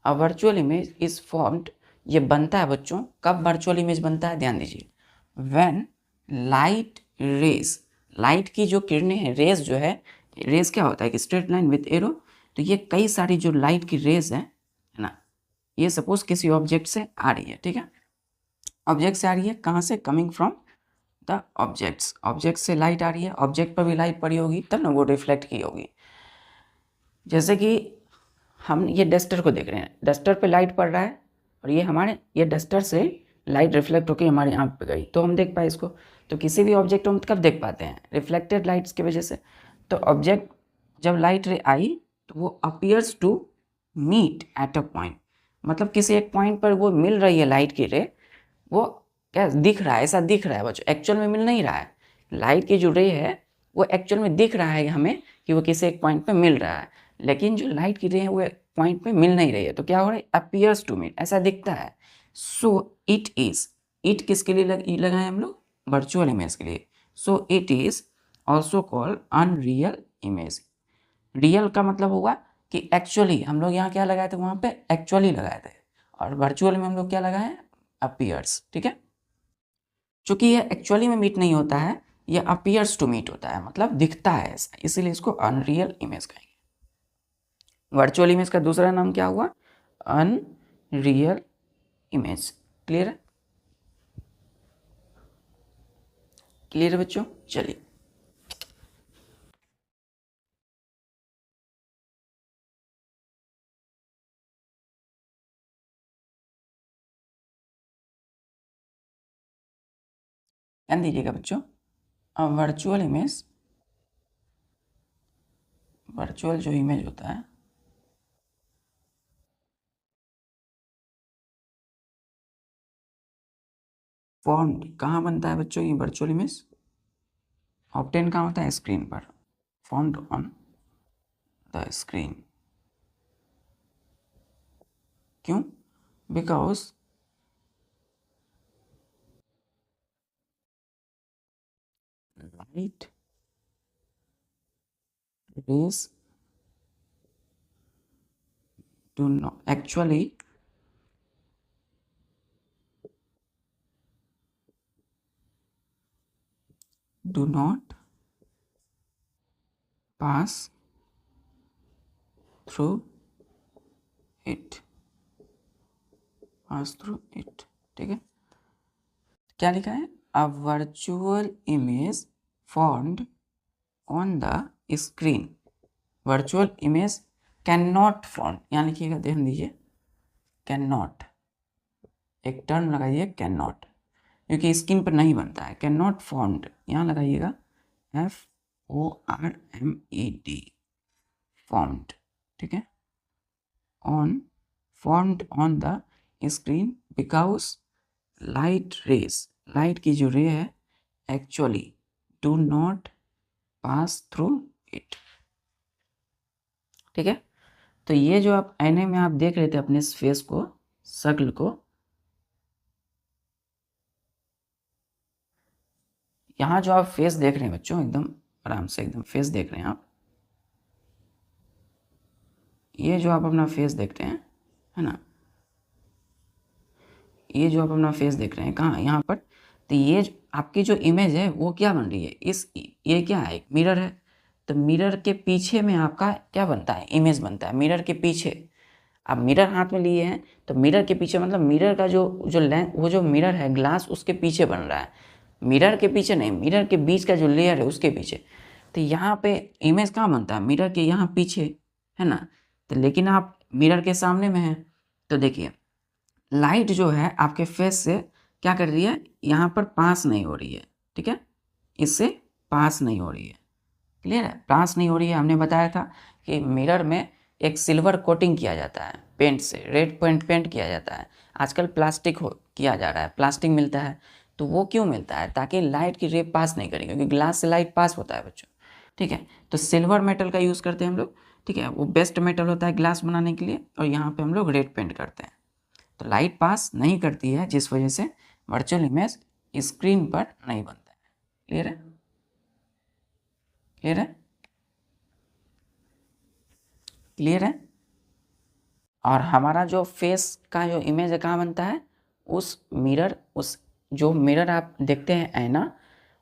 अब वर्चुअल इमेज इज फॉर्म्ड, ये बनता है बच्चों, कब वर्चुअल इमेज बनता है, ध्यान दीजिए, व्हेन लाइट रेज, लाइट की जो किरणें हैं, रेज जो है, रेज क्या होता है कि स्ट्रेट लाइन विथ एरो। तो ये कई सारी जो लाइट की रेज है ना, ये सपोज किसी ऑब्जेक्ट से आ रही है, ठीक है, ऑब्जेक्ट से आ रही है, कहाँ से, कमिंग फ्रॉम द ऑब्जेक्ट से लाइट आ रही है, ऑब्जेक्ट पर भी लाइट पड़ी होगी तब ना वो रिफ्लेक्ट की होगी। जैसे कि हम ये डस्टर को देख रहे हैं, डस्टर पे लाइट पड़ रहा है और ये डस्टर से लाइट रिफ्लेक्ट होकर हमारी आंख पे गई तो हम देख पाए इसको। तो किसी भी ऑब्जेक्ट को हम कब देख पाते हैं, रिफ्लेक्टेड लाइट्स की वजह से। तो ऑब्जेक्ट जब लाइट रे आई तो वो appears to meet at a point, मतलब किसी एक पॉइंट पर वो मिल रही है लाइट की रे, वो क्या दिख रहा है, ऐसा दिख रहा है बच्चों, एक्चुअल में मिल नहीं रहा है। लाइट की जो रे है वो एक्चुअल में दिख रहा है हमें कि वो किसी एक पॉइंट पे मिल रहा है, लेकिन जो लाइट की रे है वो पॉइंट पे मिल नहीं रही है, तो क्या हो रहा है, अपीयर्स टू मीट, ऐसा दिखता है। सो इट इज, इट किसके लिए लगाए हम लोग, वर्चुअल इमेज के लिए। So it is also called unreal image. Real का मतलब हुआ कि एक्चुअली, हम लोग यहाँ क्या लगाए थे, वहाँ पे एक्चुअली लगाए थे, और वर्चुअल में हम लोग क्या लगाए, अपीयर्स। ठीक है, चूंकि ये एक्चुअली में मीट नहीं होता है, ये अपीयर्स टू मीट होता है, मतलब दिखता है ऐसा, इसीलिए इसको अनरियल इमेज कहेंगे। वर्चुअल इमेज का दूसरा नाम क्या हुआ, अनरियल इमेज। क्लियर है, क्लियर है बच्चों, चलिए। ध्यान दीजिएगा बच्चों, वर्चुअल इमेज, वर्चुअल जो इमेज होता है, फॉर्म कहाँ बनता है बच्चों, ये वर्चुअल इमेज ऑब्टेन कहाँ होता है, स्क्रीन पर, फॉर्म्ड ऑन द स्क्रीन। क्यों, because light rays do not actually do not pass through it, pass through it। ठीक है, क्या लिखा है, a virtual image formed on the screen, virtual image can not form, यहाँ लिखिएगा, ध्यान दीजिए, कैन नॉट, एक टर्म लगाइए कैन नॉट, क्योंकि स्क्रीन पर नहीं बनता है। कैन नॉट फॉर्म्ड, यहाँ लगाइएगा FORMED, फॉर्म्ड। ठीक है, on, formed on the screen because light rays, light की जो रे है actually do not pass through it. ठीक है, तो ये जो आप आईने में आप देख रहे थे अपने फेस को, शक्ल को, यहाँ जो आप फेस देख रहे हैं बच्चों, एकदम आराम से एकदम फेस देख रहे हैं आप, ये जो आप अपना फेस देख रहे हैं, है ना, ये जो आप अपना फेस देख रहे हैं कहाँ, यहाँ पर, तो ये आपकी जो इमेज है वो क्या बन रही है, ये क्या है, एक मिरर है, तो मिरर के पीछे में आपका क्या बनता है, इमेज बनता है, मिरर के पीछे। आप मिरर हाथ में लिए हैं, तो मिरर के पीछे मतलब मिरर का जो जो लेंस, वो जो मिरर है ग्लास, उसके पीछे बन रहा है, मिरर के पीछे नहीं, मिरर के बीच का जो लेयर है उसके पीछे। तो यहाँ पे इमेज कहाँ बनता है, मिरर के यहाँ पीछे, है ना, तो लेकिन आप मिरर के सामने में हैं, तो देखिए लाइट जो है आपके फेस से क्या कर रही है, यहाँ पर पास नहीं हो रही है। ठीक है, इससे पास नहीं हो रही है, क्लियर है, पास नहीं हो रही है। हमने बताया था कि मिरर में एक सिल्वर कोटिंग किया जाता है पेंट से, रेड पेंट किया जाता है, आजकल प्लास्टिक हो किया जा रहा है, प्लास्टिक मिलता है, तो वो क्यों मिलता है, ताकि लाइट की रे पास नहीं करेगी, क्योंकि ग्लास से लाइट पास होता है बच्चों। ठीक है, तो सिल्वर मेटल का यूज़ करते हैं हम लोग। ठीक है, वो बेस्ट मेटल होता है ग्लास बनाने के लिए, और यहाँ पे हम लोग रेड पेंट करते हैं, तो लाइट पास नहीं करती है, जिस वजह से वर्चुअल इमेज स्क्रीन पर नहीं बनता है। क्लियर है, क्लियर है, क्लियर है। और हमारा जो फेस का जो इमेज है कहाँ बनता है, उस मिरर, उस जो मिरर आप देखते हैं आईना,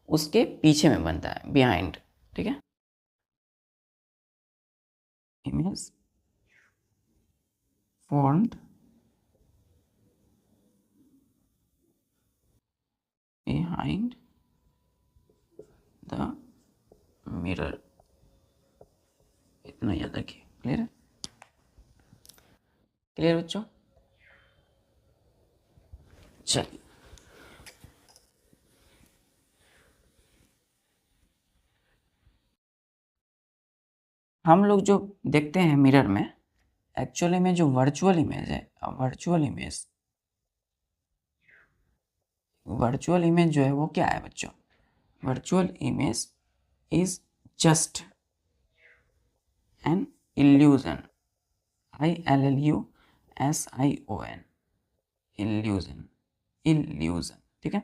उसके पीछे में बनता है, बिहाइंड। ठीक है, image formed behind the mirror, इतना याद रखिए। क्लियर है, क्लियर बच्चों, चलिए। हम लोग जो देखते हैं मिरर में, एक्चुअली में जो वर्चुअल इमेज है, वर्चुअल इमेज, वर्चुअल इमेज जो है वो क्या है बच्चों, virtual image is just an illusion, ILLUSION, illusion, illusion, ठीक है।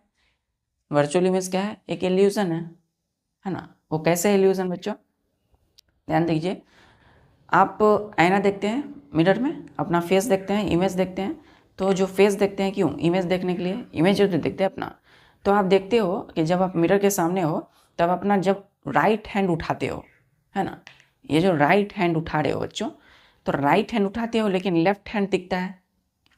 वर्चुअल इमेज क्या है? एक इल्यूजन है ना। वो कैसे इल्यूजन बच्चों? ध्यान दीजिए, आप आईना देखते हैं, मिरर में अपना फेस देखते हैं, इमेज देखते हैं, तो जो फेस देखते हैं क्यों? इमेज देखने के लिए, इमेज जो देखते हैं अपना। तो आप देखते हो कि जब आप मिरर के सामने हो तब अपना जब राइट हैंड उठाते हो, है ना, ये जो राइट हैंड उठा रहे हो बच्चों, तो राइट हैंड उठाते हो लेकिन लेफ्ट हैंड दिखता है।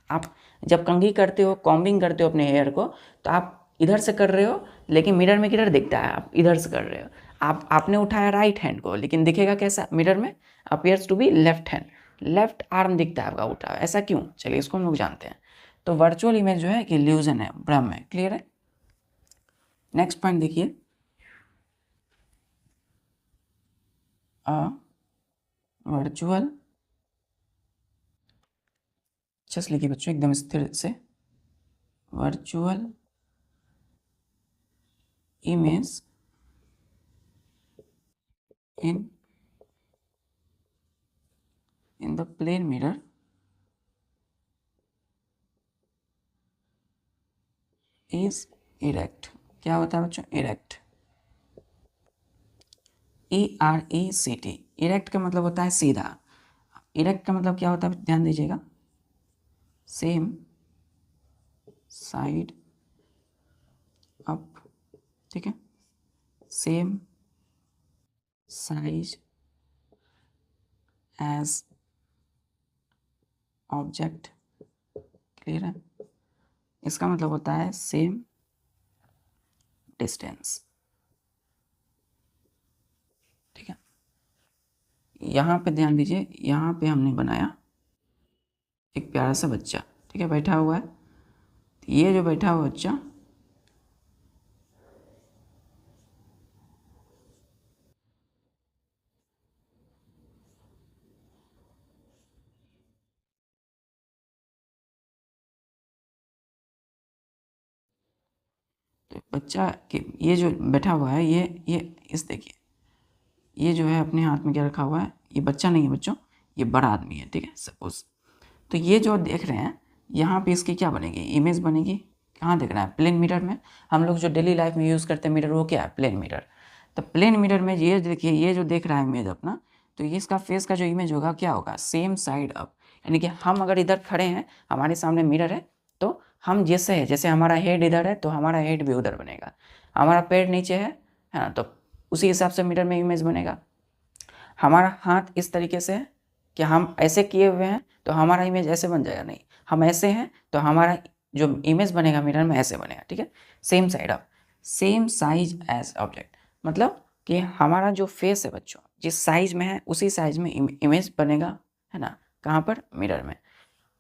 आप जब कंघी करते हो, कॉम्बिंग करते हो अपने हेयर को, तो आप इधर से कर रहे हो लेकिन मिरर में किधर दिखता है? आप इधर से कर रहे हो। आपने उठाया राइट हैंड को लेकिन दिखेगा कैसा मिरर में? Appears to be left hand, left arm दिखता है आपका उठा। ऐसा क्यों? चलिए इसको हम लोग जानते हैं। तो वर्चुअल इमेज जो है कि इल्यूजन है, भ्रम है। क्लियर है? नेक्स्ट पॉइंट देखिए, वर्चुअल, जस्ट लिखिए बच्चों एकदम स्थिर से, virtual image in the plane mirror is erect। क्या होता है बच्चों? erect, ERECT। erect का मतलब होता है सीधा। erect का मतलब क्या होता है? ध्यान दीजिएगा, सेम साइड अप, ठीक है, same size as object. Clear है? इसका मतलब होता है सेम डिस्टेंस, ठीक है। यहाँ पे ध्यान दीजिए, यहाँ पे हमने बनाया एक प्यारा सा बच्चा, ठीक है, बैठा हुआ है। ये जो बैठा हुआ बच्चा, तो बच्चा के ये जो बैठा हुआ है, ये इस देखिए, ये जो है अपने हाथ में क्या रखा हुआ है? ये बच्चा नहीं है बच्चों, ये बड़ा आदमी है, ठीक है, सपोज। तो ये जो देख रहे हैं यहाँ पे, इसकी क्या बनेगी? इमेज बनेगी। कहाँ देख रहा है? प्लेन मिरर में। हम लोग जो डेली लाइफ में यूज़ करते हैं मिरर, वो क्या है? Plane mirror. तो प्लेन मिरर में ये देखिए, ये जो देख रहा है इमेज अपना, तो ये इसका फेस का जो इमेज होगा क्या होगा? Same side up. यानी कि हम अगर इधर खड़े हैं, हमारे सामने मिरर है, तो हम जैसे है, जैसे हमारा हेड इधर है तो हमारा हेड भी उधर बनेगा। हमारा पैर नीचे है ना, तो उसी हिसाब से मिरर में इमेज बनेगा। हमारा हाथ इस तरीके से है कि हम ऐसे किए हुए हैं तो हमारा इमेज ऐसे बन जाएगा, नहीं, हम ऐसे हैं तो हमारा जो इमेज बनेगा मिरर में ऐसे बनेगा, ठीक है। Same side up, same size as object, मतलब कि हमारा जो फेस है बच्चों, जिस साइज में है उसी साइज में इमेज बनेगा, है ना। कहाँ पर? मिरर में।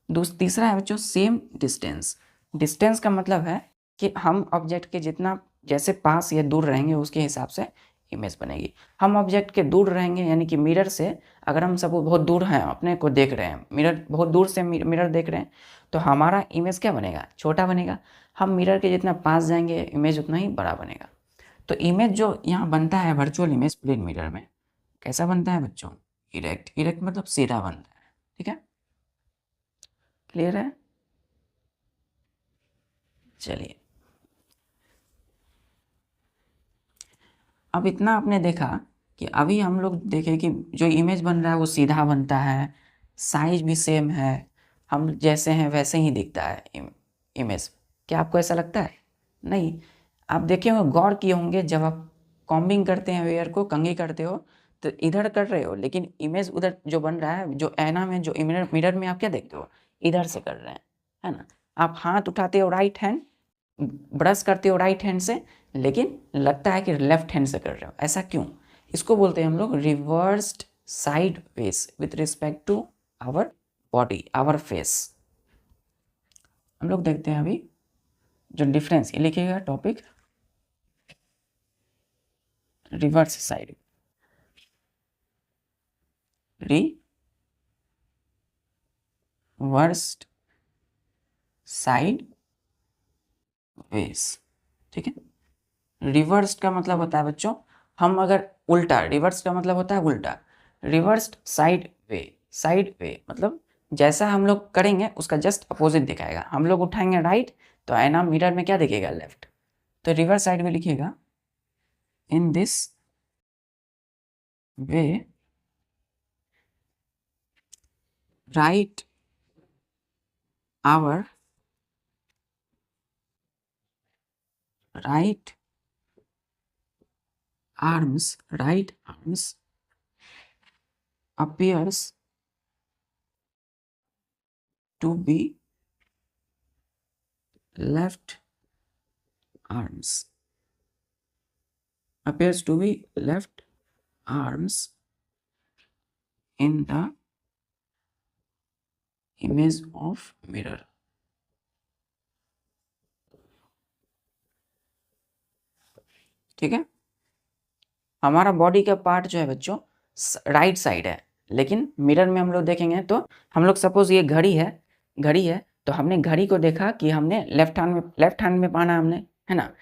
तीसरा है बच्चों सेम डिस्टेंस। डिस्टेंस का मतलब है कि हम ऑब्जेक्ट के जितना जैसे पास या दूर रहेंगे उसके हिसाब से इमेज बनेगी। हम ऑब्जेक्ट के दूर रहेंगे, यानी कि मिरर से अगर हम सब बहुत दूर हैं, अपने को देख रहे हैं, मिरर बहुत दूर से मिरर देख रहे हैं, तो हमारा इमेज क्या बनेगा? छोटा बनेगा। हम मिरर के जितना पास जाएंगे इमेज उतना ही बड़ा बनेगा। तो इमेज जो यहाँ बनता है वर्चुअल इमेज प्लेन मिरर में, कैसा बनता है बच्चों? इरेक्ट। इरेक्ट मतलब सीधा बनता है, ठीक है। क्लियर है? चलिए, अब इतना आपने देखा कि अभी हम लोग देखें कि जो इमेज बन रहा है वो सीधा बनता है, साइज भी सेम है, हम जैसे हैं वैसे ही दिखता है इमेज। क्या आपको ऐसा लगता है? नहीं। आप देखे होंगे, गौर किए होंगे, जब आप कॉम्बिंग करते हैं हेयर को, कंघी करते हो, तो इधर कर रहे हो लेकिन इमेज उधर जो बन रहा है, जो ऐना में, जो मिरर में आप क्या देखते हो? इधर से कर रहे हैं, है ना। आप हाथ उठाते हो राइट हैंड, ब्रश करते हो राइट हैंड से, लेकिन लगता है कि लेफ्ट हैंड से कर रहे हो। ऐसा क्यों? इसको बोलते हैं हम लोग reversed side face with respect to our body, our face. हम लोग देखते हैं अभी जो डिफरेंस, ये लिखिएगा topic, reverse side, reversed side face, ठीक है। रिवर्स्ड का मतलब होता है बच्चों, हम अगर उल्टा, रिवर्स का मतलब होता है उल्टा, reversed side way, side way मतलब जैसा हम लोग करेंगे उसका जस्ट अपोजिट दिखाएगा। हम लोग उठाएंगे राइट तो आईना मिरर में क्या दिखेगा, लेफ्ट। तो रिवर्स साइड में लिखिएगा, in this way right our right arms appears to be left arms in the image of mirror। ठीक है, हमारा बॉडी का पार्ट जो है बच्चों राइट साइड है, लेकिन मिरर में हम लोग देखेंगे तो हम लोग सपोज ये घड़ी है तो हमने घड़ी को देखा कि हमने लेफ्ट हैंड में पाना हमने, है ना,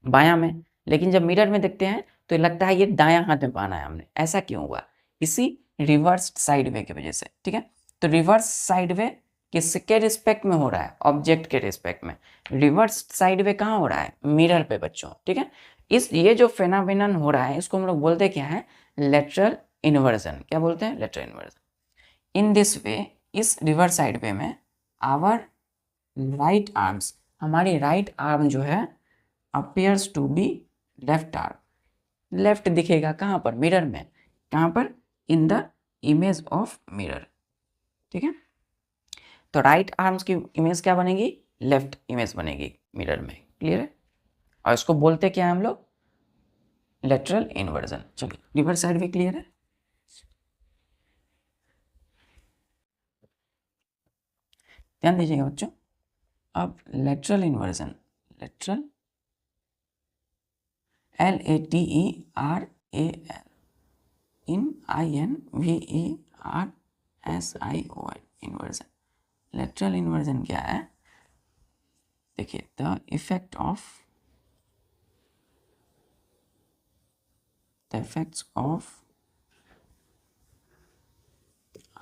बायां में, लेकिन जब मिरर में देखते हैं तो लगता है ये दायां हाथ में पाना है हमने। ऐसा क्यों हुआ? इसी रिवर्स साइड वे की वजह से। ठीक है, तो रिवर्स साइड वे किसके रिस्पेक्ट में हो रहा है? ऑब्जेक्ट के रिस्पेक्ट में। रिवर्स साइड वे कहाँ हो रहा है? मिरर पे बच्चों। ठीक है, ये जो फेनामिनन हो रहा है इसको हम लोग बोलते क्या है? Lateral inversion. क्या बोलते हैं? Lateral inversion. In this way, इस रिवर्स साइड वे में आवर राइट आर्म्स, हमारी राइट आर्म जो है appears to be left arm, left दिखेगा कहाँ पर? मिरर में। कहाँ पर? In the image of mirror. ठीक है, तो राइट आर्म्स की इमेज क्या बनेगी? लेफ्ट इमेज बनेगी मिरर में। क्लियर है? और इसको बोलते क्या है हम लोग? Lateral inversion. चलिए रिवर्स साइड भी क्लियर है। ध्यान दीजिएगा बच्चों, अब lateral inversion, lateral LATERAL INVERSION inversion. Lateral inversion क्या है? देखिए, the effects of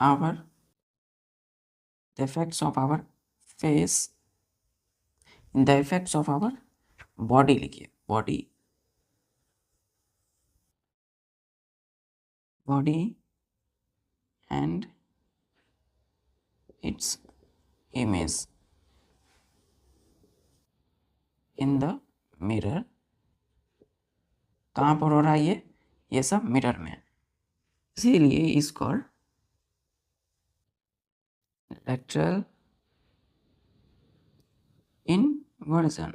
our face, the effects of our body, लिखिए body and its image in the mirror. कहाँ पर हो रहा है ये सब? मिरर में। इसीलिए is called lateral inversion,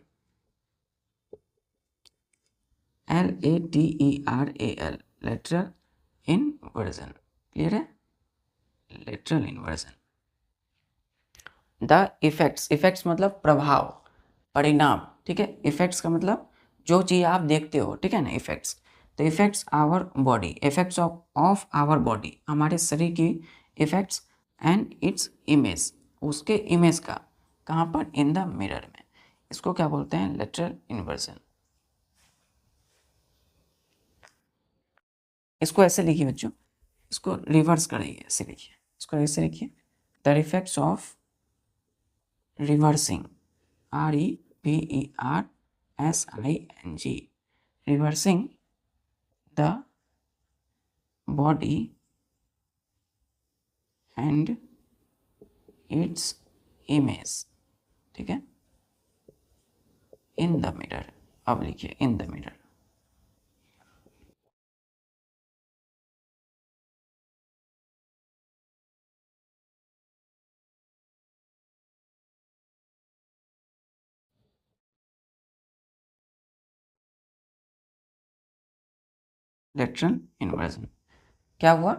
LATERAL, lateral inversion. Clear है? Lateral inversion. द इफेक्ट्स मतलब प्रभाव, परिणाम। ठीक है, इफेक्ट्स का मतलब जो चीज़ आप देखते हो। ठीक है ना, इफेक्ट्स। तो effects our body, effects of our body, हमारे शरीर की इफेक्ट्स एंड इट्स इमेज, उसके इमेज का। कहाँ पर? इन द मिरर में। इसको क्या बोलते हैं? Lateral inversion. इसको ऐसे लिखिए बच्चों, इसको रिवर्स करिए, ऐसे लिखिए, इसको ऐसे लिखिए, the effects of reversing, REVERSING, reversing the body and its image। ठीक है, इन द मिरर। अब लिखिए इन द मिरर। लेटरल इन्वर्जन क्या हुआ?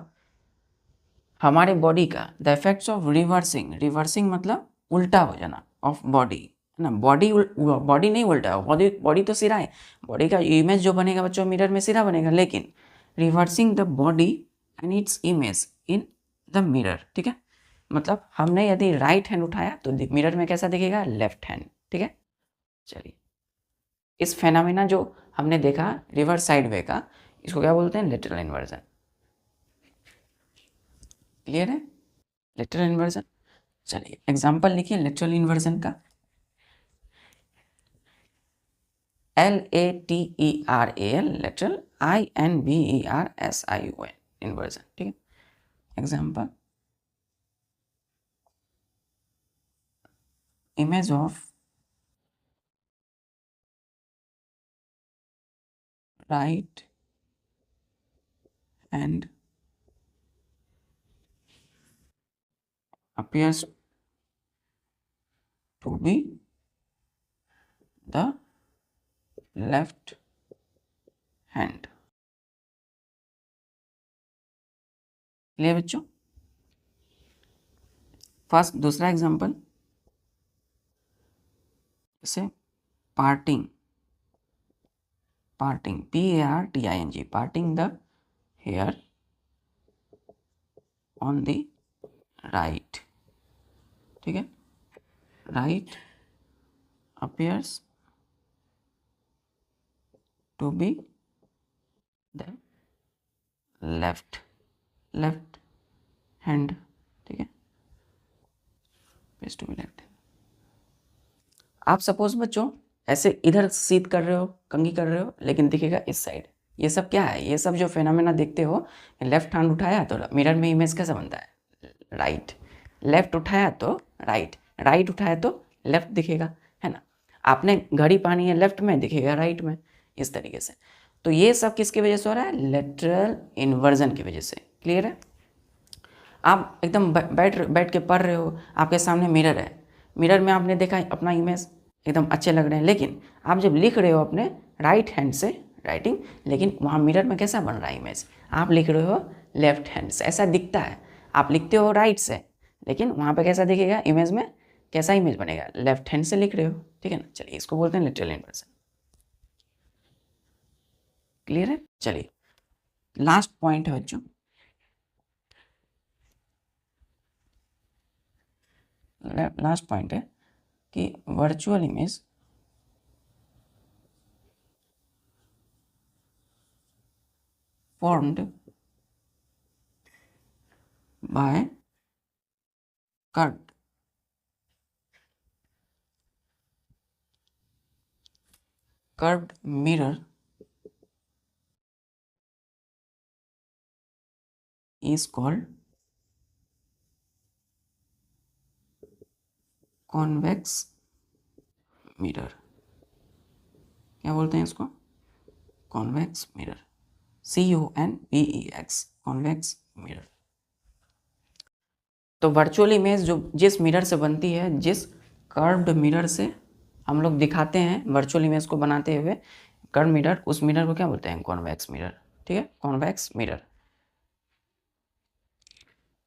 हमारे बॉडी का द इफेक्ट्स ऑफ रिवर्सिंग मतलब उल्टा हो जाना, ऑफ बॉडी, है ना। बॉडी नहीं उल्टा, बॉडी तो सिरा है। बॉडी का इमेज जो बनेगा बच्चों मिरर में सिरा बनेगा, लेकिन reversing the body and its image in the mirror. ठीक है, मतलब हमने यदि राइट हैंड उठाया तो मिरर में कैसा दिखेगा? Left hand. ठीक है, चलिए इस फेनामिना जो हमने देखा रिवर्स साइड वे का, इसको क्या बोलते हैं? Lateral inversion. क्लियर है लेटरल इन्वर्जन। चलिए एग्जाम्पल लिखिए लेटरल इन्वर्जन का। LATERAL lateral, INVERSION inversion. ठीक है, example image of right hand appears to be the left hand। Clear बच्चों। फर्स्ट दूसरा एग्जांपल जैसे parting, parting PARTING, parting the hair on the right. ठीक है, right appears to be the left hand। ठीक है, appears to be left hand। आप suppose बच्चों ऐसे इधर सीध कर रहे हो, कंघी कर रहे हो, लेकिन दिखेगा इस साइड। ये सब क्या है, ये सब जो फेनोमेना देखते हो, लेफ्ट हैंड उठाया तो मिरर में इमेज कैसा बनता है, राइट। लेफ्ट उठाया तो राइट, राइट उठाया तो लेफ्ट दिखेगा, है ना। आपने घड़ी पहनी है लेफ्ट में, दिखेगा राइट में, इस तरीके से। तो ये सब किसकी वजह से हो रहा है, लेटरल इन्वर्जन की वजह से। क्लियर है। आप एकदम बैठ के पढ़ रहे हो, आपके सामने मिरर है, मिरर में आपने देखा अपना इमेज, एकदम अच्छे लग रहे हैं, लेकिन आप जब लिख रहे हो अपने राइट हैंड से राइटिंग, लेकिन वहाँ मिरर में कैसा बन रहा है इमेज, आप लिख रहे हो लेफ्ट हैंड से, ऐसा दिखता है। आप लिखते हो राइट से, लेकिन वहाँ पे कैसा दिखेगा इमेज में, कैसा इमेज बनेगा, लेफ्ट हैंड से लिख रहे हो। ठीक है ना। चलिए इसको बोलते हैं लेटरल इन्वर्जन। क्लियर है। चलिए लास्ट पॉइंट है बच्चों, लास्ट पॉइंट है कि virtual image formed by curved mirror is called convex mirror। क्या बोलते हैं इसको, convex mirror, CONVEX, convex mirror. तो वर्चुअल इमेज जो जिस मिरर से बनती है, जिस कर्व्ड मिरर से हम लोग दिखाते हैं वर्चुअल इमेज को बनाते हुए, कर्व मिरर, उस मिरर को क्या बोलते हैं, कॉन्वेक्स मिरर। ठीक है, कॉन्वेक्स मिरर,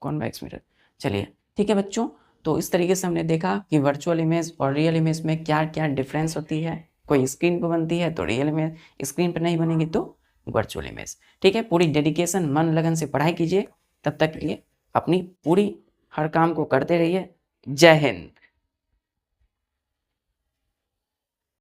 कॉन्वेक्स मिरर। चलिए ठीक है बच्चों, तो इस तरीके से हमने देखा कि वर्चुअल इमेज और रियल इमेज में क्या क्या डिफरेंस होती है। कोई स्क्रीन पर बनती है तो रियल इमेज, स्क्रीन पर नहीं बनेगी तो वर्चुअल इमेज। ठीक है, पूरी डेडिकेशन मन लगन से पढ़ाई कीजिए, तब तक के लिए अपनी पूरी हर काम को करते रहिए। जय हिंद।